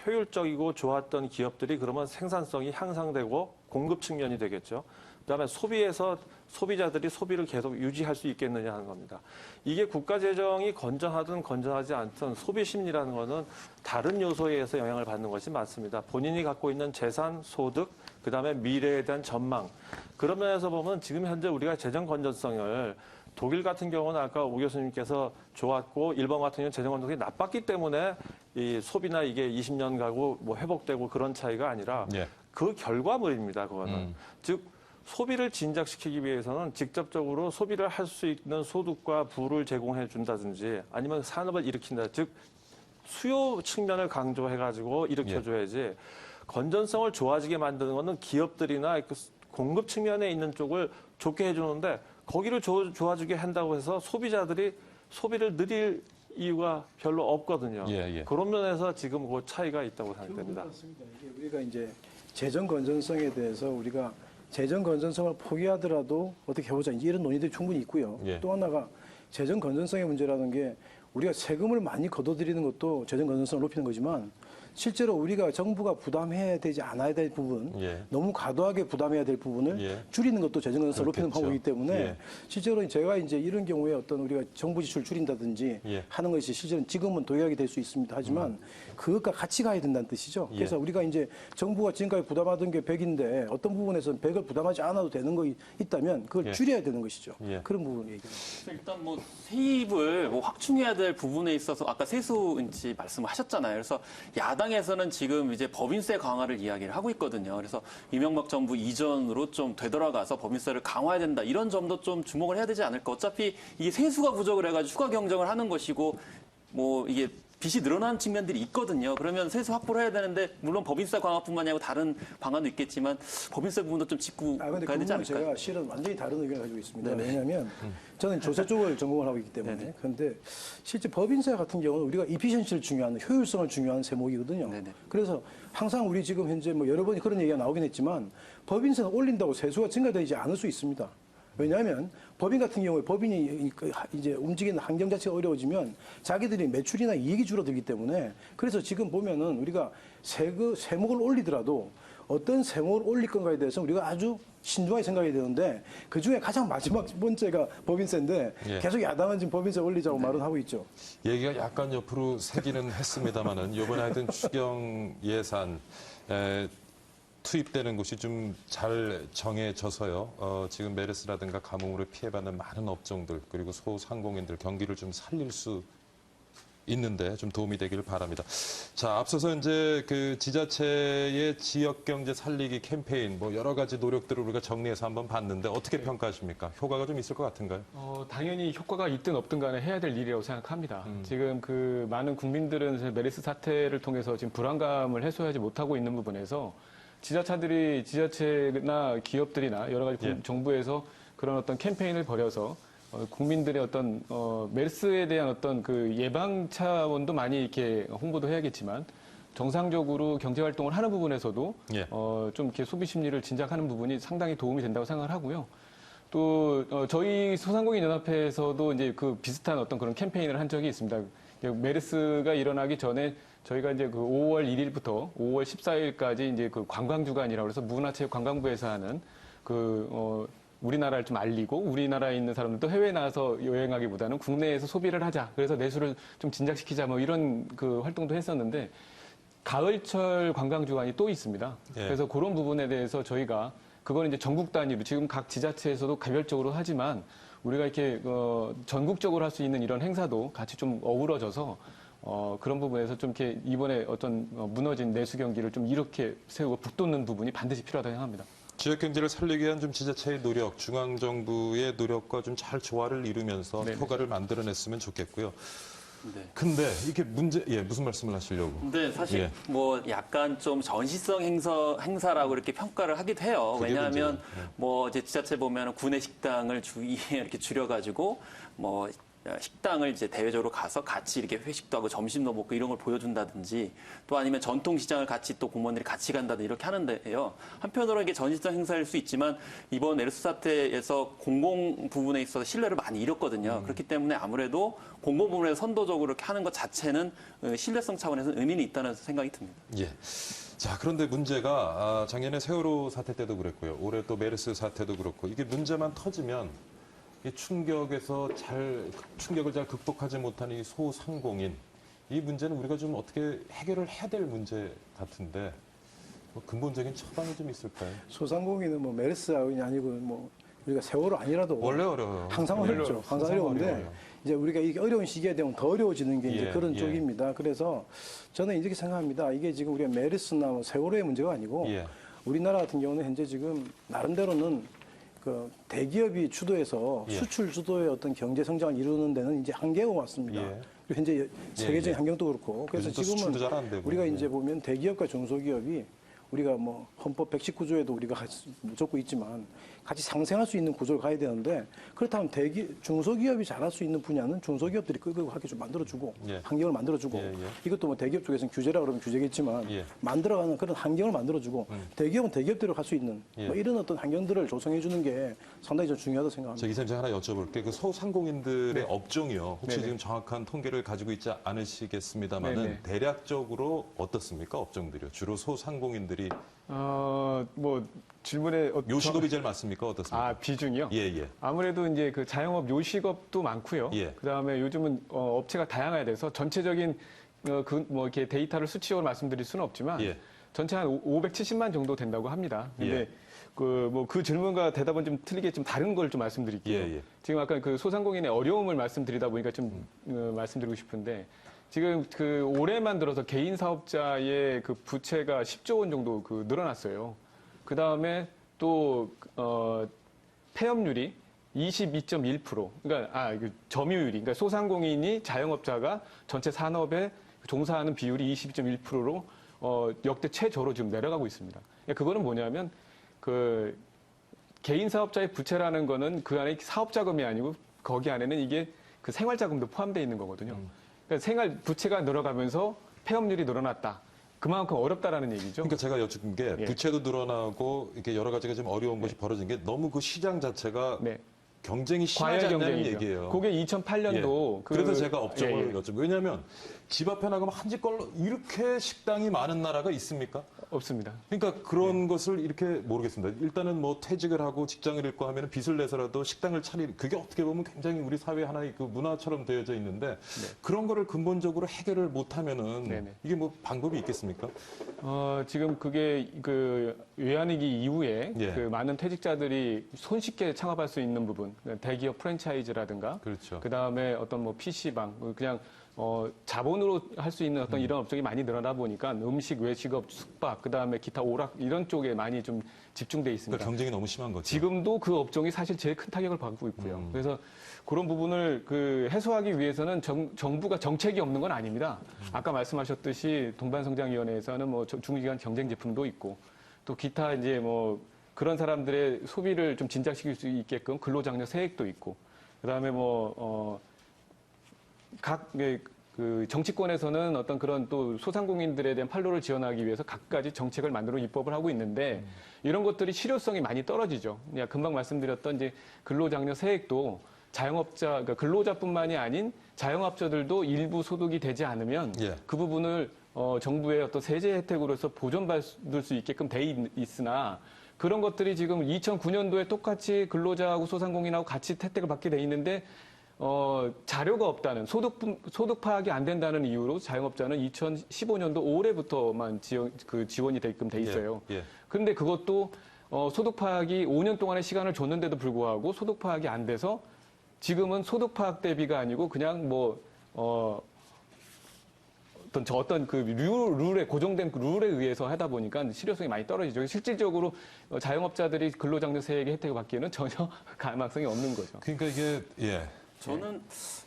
S6: 효율적이고 좋았던 기업들이 그러면 생산성이 향상되고 공급 측면이 되겠죠. 그다음에 소비에서 소비자들이 소비를 계속 유지할 수 있겠느냐 하는 겁니다. 이게 국가 재정이 건전하든 건전하지 않든 소비 심리라는 거는 다른 요소에 의해서 영향을 받는 것이 맞습니다. 본인이 갖고 있는 재산, 소득, 그다음에 미래에 대한 전망. 그런 면에서 보면 지금 현재 우리가 재정 건전성을 독일 같은 경우는 아까 오 교수님께서 좋았고 일본 같은 경우는 재정 건전성이 나빴기 때문에 이 소비나 이게 20년 가고 뭐 회복되고 그런 차이가 아니라
S1: 예.
S6: 그 결과물입니다. 그거는. 즉 소비를 진작시키기 위해서는 직접적으로 소비를 할 수 있는 소득과 부를 제공해 준다든지 아니면 산업을 일으킨다. 즉 수요 측면을 강조해가지고 일으켜줘야지 건전성을 좋아지게 만드는 것은 기업들이나 그 공급 측면에 있는 쪽을 좋게 해주는데 거기를 좋아지게 한다고 해서 소비자들이 소비를 늘릴 이유가 별로 없거든요.
S1: 예, 예.
S6: 그런 면에서 지금 그 차이가 있다고 생각됩니다.
S5: 그렇습니다. 이게 우리가 이제 재정 건전성에 대해서 우리가 재정 건전성을 포기하더라도 어떻게 해보자 이런 논의들이 충분히 있고요.
S1: 예.
S5: 또 하나가 재정 건전성의 문제라는 게 우리가 세금을 많이 걷어들이는 것도 재정 건전성을 높이는 거지만 실제로 우리가 정부가 부담해야 되지 않아야 될 부분,
S1: 예.
S5: 너무 과도하게 부담해야 될 부분을
S1: 예.
S5: 줄이는 것도 재정 건전성을 높이는
S1: 그렇겠죠.
S5: 방법이기 때문에
S1: 예.
S5: 실제로 제가 이제 이런 경우에 어떤 우리가 정부 지출 줄인다든지
S1: 예.
S5: 하는 것이 실제로 지금은 도약이 될 수 있습니다. 하지만 그것과 같이 가야 된다는 뜻이죠.
S1: 예.
S5: 그래서 우리가 이제 정부가 지금까지 부담하던 게 100인데 어떤 부분에서는 100을 부담하지 않아도 되는 거 있다면 그걸
S1: 예.
S5: 줄여야 되는 것이죠.
S1: 예.
S5: 그런 부분 얘기합니다.
S4: 일단 뭐 세입을 뭐 확충해야 될 부분에 있어서 아까 세수인지 말씀을 하셨잖아요. 그래서 야당에서는 지금 이제 법인세 강화를 이야기를 하고 있거든요. 그래서 이명박 정부 이전으로 좀 되돌아가서 법인세를 강화해야 된다. 이런 점도 좀 주목을 해야 되지 않을까. 어차피 이게 세수가 부족을 해가지고 추가 경정을 하는 것이고 뭐 이게 빚이 늘어나는 측면들이 있거든요. 그러면 세수 확보를 해야 되는데 물론 법인세 강화뿐만이 아니고 다른 방안도 있겠지만 법인세 부분도 좀 짚고
S5: 근데
S4: 가야
S5: 그
S4: 되지
S5: 부분은
S4: 않을까요?
S5: 제가 실은 완전히 다른 의견을 가지고 있습니다.
S4: 네네.
S5: 왜냐하면 저는 조세 쪽을 전공을 하고 있기 때문에. 그런데 실제 법인세 같은 경우는 우리가 이피션시를 중요한 효율성을 중요한 세목이거든요.
S4: 네네.
S5: 그래서 항상 우리 지금 현재 뭐 여러 번이 그런 얘기가 나오긴 했지만 법인세는 올린다고 세수가 증가되지 않을 수 있습니다. 왜냐하면 법인 같은 경우에 법인이 이제 움직이는 환경 자체가 어려워지면 자기들이 매출이나 이익이 줄어들기 때문에 그래서 지금 보면은 우리가 세목을 올리더라도 어떤 세목을 올릴 건가에 대해서 우리가 아주 신중하게 생각해야 되는데 그 중에 가장 마지막 번째가 법인세인데
S1: 예.
S5: 계속 야당은 지금 법인세 올리자고 말은 하고 있죠.
S1: 얘기가 약간 옆으로 새기는 했습니다만은 이번에 하여튼 추경 예산 투입되는 곳이 좀 잘 정해져서요. 지금 메르스라든가 가뭄으로 피해받는 많은 업종들 그리고 소상공인들 경기를 좀 살릴 수 있는데 좀 도움이 되기를 바랍니다. 자, 앞서서 이제 그 지자체의 지역 경제 살리기 캠페인 뭐 여러 가지 노력들을 우리가 정리해서 한번 봤는데 어떻게 평가하십니까? 효과가 좀 있을 것 같은가요?
S3: 당연히 효과가 있든 없든 간에 해야 될 일이라고 생각합니다. 지금 그 많은 국민들은 메르스 사태를 통해서 지금 불안감을 해소하지 못하고 있는 부분에서 지자체나 기업들이나 여러 가지
S1: 예.
S3: 정부에서 그런 어떤 캠페인을 벌여서 국민들의 어떤 메르스에 대한 어떤 그 예방 차원도 많이 이렇게 홍보도 해야겠지만 정상적으로 경제 활동을 하는 부분에서도
S1: 예.
S3: 좀 이렇게 소비 심리를 진작하는 부분이 상당히 도움이 된다고 생각을 하고요. 또 저희 소상공인 연합회에서도 이제 그 비슷한 어떤 그런 캠페인을 한 적이 있습니다. 메르스가 일어나기 전에 저희가 이제 그 5월 1일부터 5월 14일까지 이제 그 관광 주간이라고 해서 문화체육관광부에서 하는 우리나라를 좀 알리고 우리나라에 있는 사람들도 해외에 나가서 여행하기보다는 국내에서 소비를 하자. 그래서 내수를 좀 진작시키자. 뭐 이런 그 활동도 했었는데 가을철 관광 주간이 또 있습니다.
S1: 예.
S3: 그래서 그런 부분에 대해서 저희가 그건 이제 전국 단위로 지금 각 지자체에서도 개별적으로 하지만 우리가 이렇게 전국적으로 할 수 있는 이런 행사도 같이 좀 어우러져서 그런 부분에서 좀 이렇게 이번에 어떤 무너진 내수 경기를 좀 이렇게 세우고 북돋는 부분이 반드시 필요하다고 생각합니다.
S1: 지역 경제를 살리기 위한 좀 지자체의 노력, 중앙 정부의 노력과 좀 잘 조화를 이루면서
S3: 네네.
S1: 효과를 만들어냈으면 좋겠고요.
S4: 네.
S1: 근데 이게 무슨 말씀을 하시려고?
S4: 근데 사실
S1: 예.
S4: 뭐 약간 좀 전시성 행사라고 이렇게 평가를 하기도 해요.
S1: 그게
S4: 왜냐하면
S1: 문제예요.
S4: 뭐 이제 지자체 보면 구내 식당을 주위에 이렇게 줄여가지고 뭐 식당을 이제 대외적으로 가서 같이 이렇게 회식도 하고 점심도 먹고 이런 걸 보여준다든지 또 아니면 전통시장을 같이 또 공무원들이 같이 간다든지 이렇게 하는데요. 한편으로 이게 전시성 행사일 수 있지만 이번 메르스 사태에서 공공 부분에 있어서 신뢰를 많이 잃었거든요. 그렇기 때문에 아무래도 공공 부분에서 선도적으로 이렇게 하는 것 자체는 신뢰성 차원에서 의미는 있다는 생각이 듭니다.
S1: 예. 자, 그런데 문제가 작년에 세월호 사태 때도 그랬고요. 올해 또 메르스 사태도 그렇고 이게 문제만 터지면 이 충격을 잘 극복하지 못한 이 소상공인 이 문제는 우리가 좀 어떻게 해결을 해야 될 문제 같은데 뭐 근본적인 처방이 좀 있을까요?
S5: 소상공인은 뭐 메르스가 아니고 뭐 우리가 세월호 아니라도
S1: 원래 어려워요.
S5: 항상 어렵죠. 항상 어려운데
S1: 어려워요.
S5: 이제 우리가 이게 어려운 시기에 되면 더 어려워지는 게 이제
S1: 예,
S5: 그런
S1: 예.
S5: 쪽입니다. 그래서 저는 이렇게 생각합니다. 이게 지금 우리가 메르스나 뭐 세월호의 문제가 아니고
S1: 예.
S5: 우리나라 같은 경우는 현재 지금 나름대로는 그 대기업이 주도해서
S1: 예.
S5: 수출 주도의 어떤 경제 성장을 이루는 데는 이제 한계가 왔습니다.
S1: 예.
S5: 그리고 현재 세계적인
S1: 예.
S5: 환경도 그렇고 그래서
S1: 요즘 또
S5: 지금은
S1: 수출도 잘안 되고.
S5: 우리가
S1: 예.
S5: 이제 보면 대기업과 중소기업이 우리가 뭐 헌법 119조에도 우리가 같이 적고 있지만 같이 상생할 수 있는 구조를 가야 되는데 그렇다면 중소기업이 잘할 수 있는 분야는 중소기업들이 하게 좀 만들어주고
S1: 예.
S5: 환경을 만들어주고
S1: 예, 예.
S5: 이것도 뭐 대기업 쪽에서는 규제라 그러면 규제겠지만
S1: 예.
S5: 만들어가는 그런 환경을 만들어주고 대기업은 대기업대로 할 수 있는
S1: 예.
S5: 뭐 이런 어떤 환경들을 조성해 주는 게 상당히 좀 중요하다고
S1: 저
S5: 생각합니다.
S1: 이사님 제가 하나 여쭤볼게요. 그 소상공인들의 업종이요. 혹시
S3: 네네.
S1: 지금 정확한 통계를 가지고 있지 않으시겠습니다만은
S3: 네네.
S1: 대략적으로 어떻습니까? 업종들이요. 주로 소상공인들이
S3: 뭐 질문에
S1: 요식업이 제일 많습니까? 어떻습니까?
S3: 비중이요?
S1: 예, 예.
S3: 아무래도 이제 그 자영업 요식업도 많고요.
S1: 예.
S3: 그다음에 요즘은 업체가 다양해야 돼서 전체적인 뭐 이렇게 데이터를 수치적으로 말씀드릴 수는 없지만
S1: 예.
S3: 전체 한 570만 정도 된다고 합니다. 근데
S1: 예.
S3: 그 질문과 대답은 좀 틀리게 좀 다른 걸 좀 말씀드릴게요.
S1: 예, 예.
S3: 지금 아까 그 소상공인의 어려움을 말씀드리다 보니까 좀 말씀드리고 싶은데 지금 그 올해만 들어서 개인 사업자의 그 부채가 10조 원 정도 늘어났어요. 그 다음에 또 폐업률이 22.1%. 그러니까 점유율이 그러니까 소상공인이 자영업자가 전체 산업에 종사하는 비율이 22.1%로 역대 최저로 지금 내려가고 있습니다. 그러니까 그거는 뭐냐면 그 개인 사업자의 부채라는 거는 그 안에 사업자금이 아니고 거기 안에는 이게 그 생활자금도 포함되어 있는 거거든요. 그러니까 생활 부채가 늘어가면서 폐업률이 늘어났다. 그만큼 어렵다라는 얘기죠.
S1: 그러니까 제가 여쭙은 게
S3: 예.
S1: 부채도 늘어나고 이렇게 여러 가지가 좀 어려운 것이 벌어진 게 너무 그 시장 자체가
S3: 네.
S1: 경쟁이
S3: 과열
S1: 심하지 않냐는
S3: 경쟁이죠.
S1: 얘기예요.
S3: 그게 2008년도
S1: 예. 그래서 제가 업종을
S3: 예.
S1: 여쭤본 왜냐하면 집 앞에 나가면 한 집 걸로 이렇게 식당이 많은 나라가 있습니까?
S3: 없습니다.
S1: 그러니까 그런 것을 이렇게 모르겠습니다. 일단은 뭐 퇴직을 하고 직장을 잃고 하면 빚을 내서라도 식당을 차리는 그게 어떻게 보면 굉장히 우리 사회 하나의 그 문화처럼 되어져 있는데 그런 거를 근본적으로 해결을 못하면은
S3: 네네.
S1: 이게 뭐 방법이 있겠습니까?
S3: 지금 그게 그 외환위기 이후에
S1: 예.
S3: 그 많은 퇴직자들이 손쉽게 창업할 수 있는 부분, 그러니까 대기업 프랜차이즈라든가,
S1: 그렇죠.
S3: 그 다음에 어떤 뭐 PC방, 그냥 자본으로 할 수 있는 어떤 이런 업종이 많이 늘어나 보니까 음식, 외식업, 숙박, 그 다음에 기타 오락 이런 쪽에 많이 좀 집중돼 있습니다.
S1: 그러니까 경쟁이 너무 심한 거죠.
S3: 지금도 그 업종이 사실 제일 큰 타격을 받고 있고요. 그래서 그런 부분을 해소하기 위해서는 정부가 정책이 없는 건 아닙니다. 아까 말씀하셨듯이 동반성장위원회에서는 뭐 중기간 경쟁 제품도 있고 또 기타 이제 뭐 그런 사람들의 소비를 좀 진작시킬 수 있게끔 근로장려 세액도 있고 그다음에 그 정치권에서는 어떤 그런 또 소상공인들에 대한 판로를 지원하기 위해서 각가지 정책을 만들어 입법을 하고 있는데 이런 것들이 실효성이 많이 떨어지죠. 그냥 금방 말씀드렸던 이제 근로장려 세액도 그러니까 근로자뿐만이 아닌 자영업자들도 일부 소득이 되지 않으면
S1: 예.
S3: 그 부분을 정부의 어떤 세제 혜택으로서 보전받을 수 있게끔 돼 있으나 그런 것들이 지금 2009년도에 똑같이 근로자하고 소상공인하고 같이 혜택을 받게 돼 있는데 자료가 없다는 소득 파악이 안 된다는 이유로 자영업자는 2015년도 올해부터만 지원이 되게끔 돼 있어요.
S1: 예, 예.
S3: 그런데 그것도 소득 파악이 5년 동안의 시간을 줬는데도 불구하고 소득 파악이 안 돼서 지금은 소득 파악 대비가 아니고 그냥 어떤 그 룰에 고정된 그 룰에 의해서 하다 보니까 실효성이 많이 떨어지죠. 실질적으로 자영업자들이 근로장려세액의 혜택을 받기에는 전혀 가망성이 없는 거죠.
S1: 그러니까 이게 예.
S4: 저는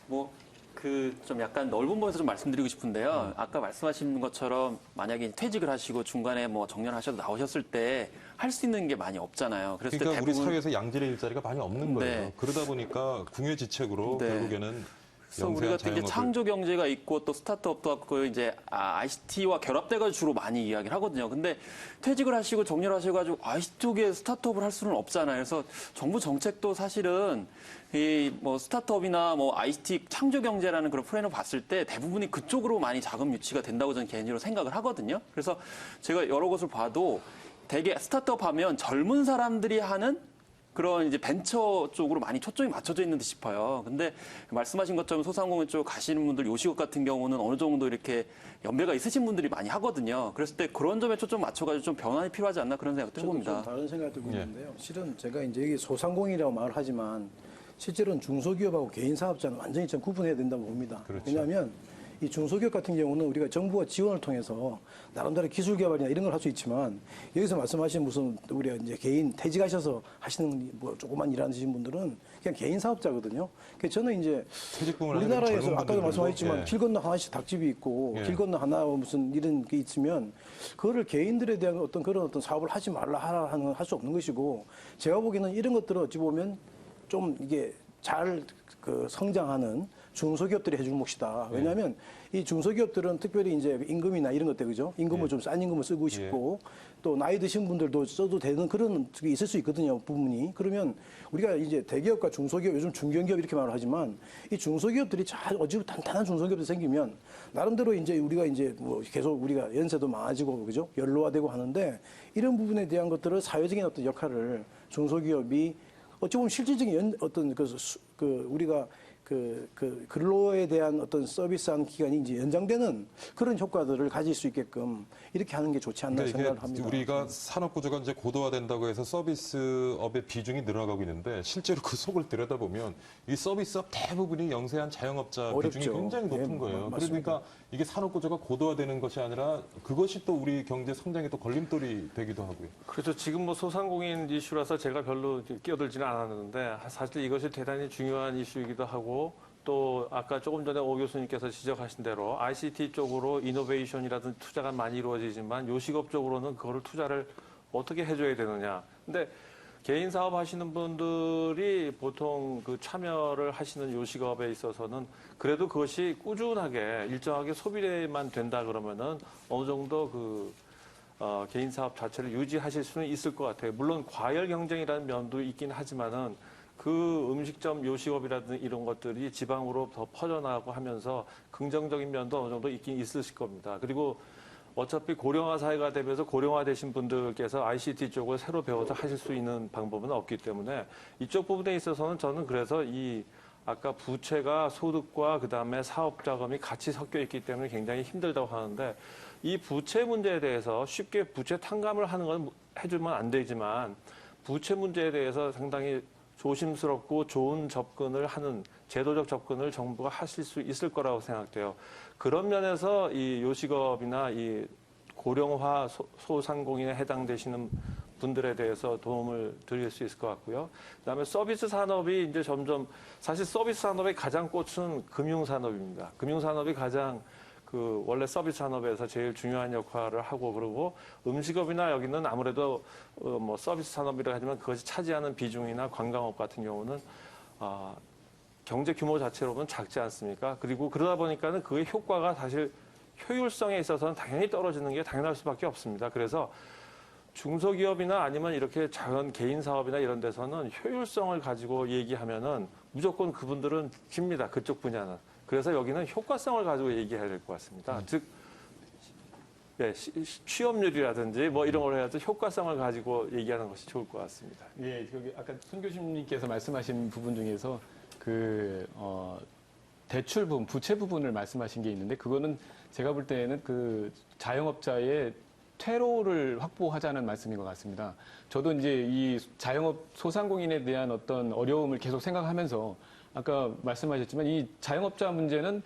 S4: 뭐 그 좀 약간 넓은 범위에서 좀 말씀드리고 싶은데요. 아까 말씀하신 것처럼 만약에 퇴직을 하시고 중간에 뭐 정년하셔도 나오셨을 때 할 수 있는 게 많이 없잖아요. 그래서
S1: 그러니까 우리
S4: 대부분
S1: 사회에서 양질의 일자리가 많이 없는 거예요.
S4: 네.
S1: 그러다 보니까 궁예지책으로
S4: 네.
S1: 결국에는
S4: 그래서 우리 같은 이제
S1: 자영업을-
S4: 창조 경제가 있고 또 스타트업도 있고 이제 ICT와 결합돼가지고 주로 많이 이야기를 하거든요. 근데 퇴직을 하시고 정리를 하셔가지고 ICT 쪽에 스타트업을 할 수는 없잖아요. 그래서 정부 정책도 사실은 이 뭐 스타트업이나 뭐 ICT 창조 경제라는 그런 프레임을 봤을 때 대부분이 그쪽으로 많이 자금 유치가 된다고 저는 개인적으로 생각을 하거든요. 그래서 제가 여러 곳을 봐도 되게 스타트업 하면 젊은 사람들이 하는 그런 이제 벤처 쪽으로 많이 초점이 맞춰져 있는 듯 싶어요. 근데 말씀하신 것처럼 소상공인 쪽 가시는 분들 요식업 같은 경우는 어느 정도 이렇게 연배가 있으신 분들이 많이 하거든요. 그랬을 때 그런 점에 초점 맞춰가지고 좀 변환이 필요하지 않나 그런 생각도
S5: 저도 좀
S4: 해봅니다.
S5: 다른 생각이 들고
S1: 예.
S5: 있는데요. 실은 제가 이제 여기 소상공인이라고 말을 하지만 실제로는 중소기업하고 개인 사업자는 완전히 좀 구분해야 된다고 봅니다.
S1: 그렇죠.
S5: 왜냐하면 이 중소기업 같은 경우는 우리가 정부가 지원을 통해서 나름대로 기술 개발이나 이런 걸 할 수 있지만 여기서 말씀하신 무슨 우리가 이제 개인 퇴직하셔서 하시는 뭐 조그만 일하시는 분들은 그냥 개인 사업자거든요. 그래서 저는 이제
S1: 퇴직금을 하는
S5: 우리나라에서
S1: 젊은
S5: 아까도
S1: 분들도,
S5: 말씀하셨지만
S1: 예.
S5: 길 건너 하나씩 닭집이 있고
S1: 예.
S5: 길 건너 하나 무슨 이런 게 있으면 그거를 개인들에 대한 어떤 그런 어떤 사업을 하지 말라 하라 하는 할 수 없는 것이고 제가 보기에는 이런 것들을 어찌 보면 좀 이게 잘 그 성장하는 중소기업들이 해줄 몫이다. 왜냐하면 이 중소기업들은 특별히 이제 임금이나 이런 것들 그죠? 임금을 좀 싼 임금을 쓰고 싶고 또 나이 드신 분들도 써도 되는 그런 게 있을 수 있거든요. 부분이. 그러면 우리가 이제 대기업과 중소기업 요즘 중견기업 이렇게 말을 하지만 이 중소기업들이 잘 어지고 탄탄한 중소기업이 생기면 나름대로 이제 우리가 이제 뭐 계속 우리가 연세도 많아지고 그죠? 연로화되고 하는데 이런 부분에 대한 것들을 사회적인 어떤 역할을 중소기업이 어찌 보면 실질적인 어떤 우리가 근로에 대한 어떤 서비스하는 기간이 이제 연장되는 그런 효과들을 가질 수 있게끔 이렇게 하는 게 좋지 않나
S1: 그러니까
S5: 생각을
S1: 이게
S5: 합니다.
S1: 우리가 산업 구조가 이제 고도화된다고 해서 서비스업의 비중이 늘어가고 있는데 실제로 그 속을 들여다보면 이 서비스업 대부분이 영세한 자영업자
S5: 어렵죠.
S1: 비중이 굉장히 높은
S5: 예,
S1: 거예요.
S5: 맞습니다.
S1: 그러니까 이게 산업 구조가 고도화되는 것이 아니라 그것이 또 우리 경제 성장에 또 걸림돌이 되기도 하고요.
S6: 그래서 지금 뭐 소상공인 이슈라서 제가 별로 끼어들지는 않았는데 사실 이것이 대단히 중요한 이슈이기도 하고 또 아까 조금 전에 오 교수님께서 지적하신 대로 ICT 쪽으로 이노베이션이라든지 투자가 많이 이루어지지만 요식업 쪽으로는 그거를 투자를 어떻게 해줘야 되느냐. 근데 개인 사업 하시는 분들이 보통 그 참여를 하시는 요식업에 있어서는 그래도 그것이 꾸준하게 일정하게 소비만 된다 그러면은 어느 정도 개인 사업 자체를 유지하실 수는 있을 것 같아요. 물론 과열 경쟁이라는 면도 있긴 하지만은 그 음식점 요식업이라든지 이런 것들이 지방으로 더 퍼져나가고 하면서 긍정적인 면도 어느 정도 있긴 있으실 겁니다. 그리고 어차피 고령화 사회가 되면서 고령화 되신 분들께서 ICT 쪽을 새로 배워서 하실 수 있는 방법은 없기 때문에 이쪽 부분에 있어서는 저는 그래서 이 아까 부채가 소득과 그다음에 사업 자금이 같이 섞여 있기 때문에 굉장히 힘들다고 하는데 이 부채 문제에 대해서 쉽게 부채 탕감을 하는 건 해주면 안 되지만 부채 문제에 대해서 상당히 조심스럽고 좋은 접근을 하는 제도적 접근을 정부가 하실 수 있을 거라고 생각돼요. 그런 면에서 이 요식업이나 이 고령화 소상공인에 해당되시는 분들에 대해서 도움을 드릴 수 있을 것 같고요. 그다음에 서비스 산업이 이제 점점 사실 서비스 산업의 가장 꽃은 금융 산업입니다. 금융 산업이 가장 원래 서비스 산업에서 제일 중요한 역할을 하고 그러고 음식업이나 여기는 아무래도 뭐 서비스 산업이라 하지만 그것이 차지하는 비중이나 관광업 같은 경우는 경제 규모 자체로는 작지 않습니까? 그리고 그러다 보니까는 그의 효과가 사실 효율성에 있어서는 당연히 떨어지는 게 당연할 수밖에 없습니다. 그래서 중소기업이나 아니면 이렇게 작은 개인 사업이나 이런 데서는 효율성을 가지고 얘기하면은 무조건 그분들은 집니다. 그쪽 분야는. 그래서 여기는 효과성을 가지고 얘기해야 될 것 같습니다. 즉, 예, 취업률이라든지 뭐 이런 걸 해야지 효과성을 가지고 얘기하는 것이 좋을 것 같습니다.
S3: 예, 여기 아까 손 교수님께서 말씀하신 부분 중에서 대출 부분, 부채 부분을 말씀하신 게 있는데 그거는 제가 볼 때에는 그 자영업자의 퇴로를 확보하자는 말씀인 것 같습니다. 저도 이제 이 자영업 소상공인에 대한 어떤 어려움을 계속 생각하면서 아까 말씀하셨지만 이 자영업자 문제는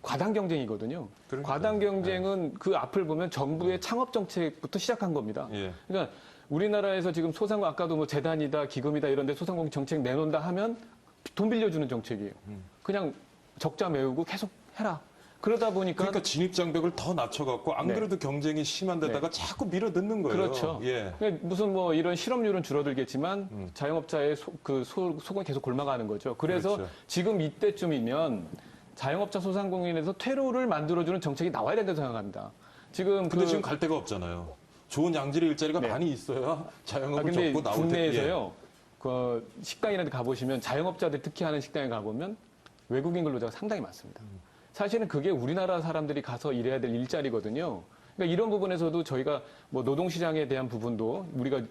S3: 과당 경쟁이거든요.
S1: 그러니까요.
S3: 과당 경쟁은 그 앞을 보면 정부의 창업 정책부터 시작한 겁니다.
S1: 예.
S3: 그러니까 우리나라에서 지금 소상공 아까도 뭐 재단이다 기금이다 이런데 소상공 정책 내놓는다 하면 돈 빌려주는 정책이에요. 그냥 적자 메우고 계속 해라. 그러다 보니까
S1: 그러니까 진입 장벽을 더 낮춰갖고 안
S3: 네.
S1: 그래도 경쟁이 심한 데다가 자꾸 밀어 넣는 거예요.
S3: 그렇죠.
S1: 예.
S3: 그러니까 무슨 뭐 이런 실업률은 줄어들겠지만 자영업자의 속은 계속 골마가는 거죠. 그래서
S1: 그렇죠.
S3: 지금 이때쯤이면 자영업자 소상공인에서 퇴로를 만들어주는 정책이 나와야 된다고 생각합니다. 지금
S1: 근데 지금 갈 데가 없잖아요. 좋은 양질의 일자리가
S3: 네.
S1: 많이 있어야 자영업을
S3: 근데
S1: 접고 나올 때.
S3: 국내에서요. 그 식당이라도 가보시면 자영업자들 특히 하는 식당에 가보면 외국인 근로자가 상당히 많습니다. 사실은 그게 우리나라 사람들이 가서 일해야 될 일자리거든요. 그러니까 이런 부분에서도 저희가 뭐 노동시장에 대한 부분도 우리가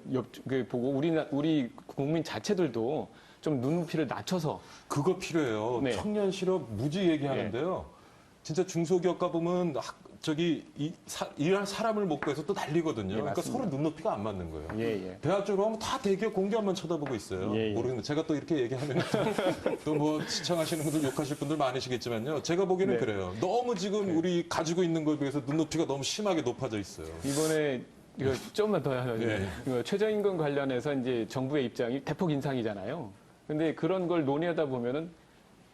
S3: 보고 우리 국민 자체들도 좀 눈높이를 낮춰서
S1: 그거 필요해요.
S3: 네.
S1: 청년 실업 무지 얘기하는데요. 진짜 중소기업 가보면 일할 사람을 못 구해서 또 난리거든요.
S3: 예,
S1: 그러니까
S3: 맞습니다.
S1: 서로 눈높이가 안 맞는 거예요.
S3: 예.
S1: 대학 졸업하면 다 대기업 공기업만 쳐다보고 있어요.
S3: 예.
S1: 모르겠는데 제가 또 이렇게 얘기하면 또 뭐 시청하시는 분들 욕하실 분들 많으시겠지만요. 제가 보기에는
S3: 네.
S1: 그래요. 너무 지금 우리 가지고 있는 거에 비해서 눈높이가 너무 심하게 높아져 있어요.
S3: 이번에 이거 조금만 더 하죠.
S1: 예.
S3: 이거 최저임금 관련해서 이제 정부의 입장이 대폭 인상이잖아요. 근데 그런 걸 논의하다 보면은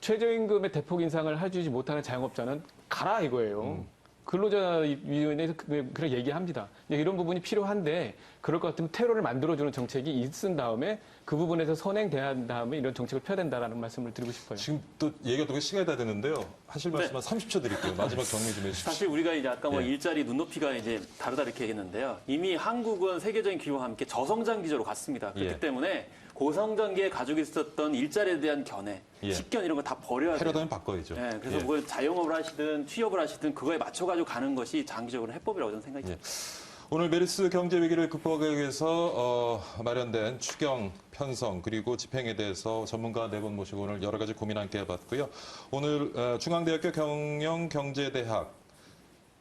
S3: 최저임금의 대폭 인상을 해주지 못하는 자영업자는 가라 이거예요. 근로자위원회에서 그렇게 얘기합니다. 이런 부분이 필요한데 그럴 것 같으면 퇴로를 만들어주는 정책이 있은 다음에 그 부분에서 선행된 다음에 이런 정책을 펴야 된다라는 말씀을 드리고 싶어요.
S1: 지금 또 얘기가 또 시간이 다 되는데요. 하실 말씀 한 30초 드릴게요. 마지막 정리 좀 해주십시오.
S4: 사실 우리가 이제 아까 뭐
S1: 예.
S4: 일자리 눈높이가 이제 다르다 이렇게 얘기했는데요. 이미 한국은 세계적인 기후와 함께 저성장 기조로 갔습니다. 그렇기
S1: 예.
S4: 때문에 고성장기에 가지고 있었던 일자리에 대한 견해,
S1: 예.
S4: 식견 이런 거 다 버려야 돼요.
S1: 패러다임 바꿔야죠.
S4: 예, 그래서
S1: 예.
S4: 뭐 자영업을 하시든 취업을 하시든 그거에 맞춰가지고 가는 것이 장기적으로 해법이라고 저는 생각이 듭니다.
S1: 오늘 메르스 경제 위기를 극복하기 위해서 마련된 추경, 편성 그리고 집행에 대해서 전문가 네 분 모시고 오늘 여러 가지 고민 함께 해봤고요. 오늘 중앙대학교 경영경제대학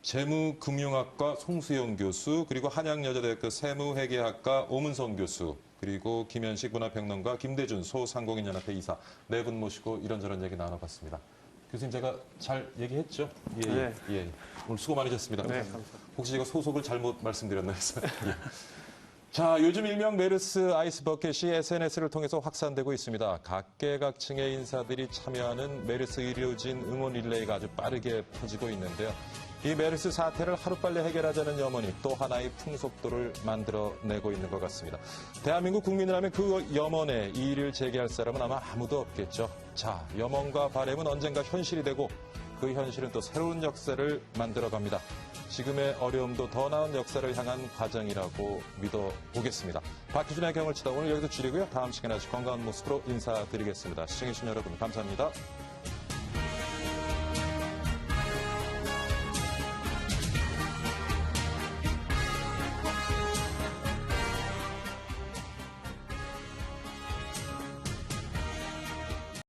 S1: 재무금융학과 송수영 교수 그리고 한양여자대학교 세무회계학과 오문성 교수 그리고 김현식 문화평론가 김대준 소상공인연합회 이사 네 분 모시고 이런저런 얘기 나눠봤습니다. 교수님 제가 잘 얘기했죠? 예. 오늘 수고 많으셨습니다.
S3: 네,
S1: 혹시 제가 소속을 잘못 말씀드렸나 해서. 예. 자, 요즘 일명 메르스 아이스버켓이 SNS를 통해서 확산되고 있습니다. 각계각층의 인사들이 참여하는 메르스 의료진 응원 릴레이가 아주 빠르게 퍼지고 있는데요. 이 메르스 사태를 하루빨리 해결하자는 염원이 또 하나의 풍속도를 만들어내고 있는 것 같습니다. 대한민국 국민이라면 그 염원에 이의를 제기할 사람은 아마 아무도 없겠죠. 자, 염원과 바람은 언젠가 현실이 되고 그 현실은 또 새로운 역사를 만들어갑니다. 지금의 어려움도 더 나은 역사를 향한 과정이라고 믿어보겠습니다. 박희준의 경을 치다 오늘 여기서 줄이고요. 다음 시간에 아주 건강한 모습으로 인사드리겠습니다. 시청해주신 여러분 감사합니다.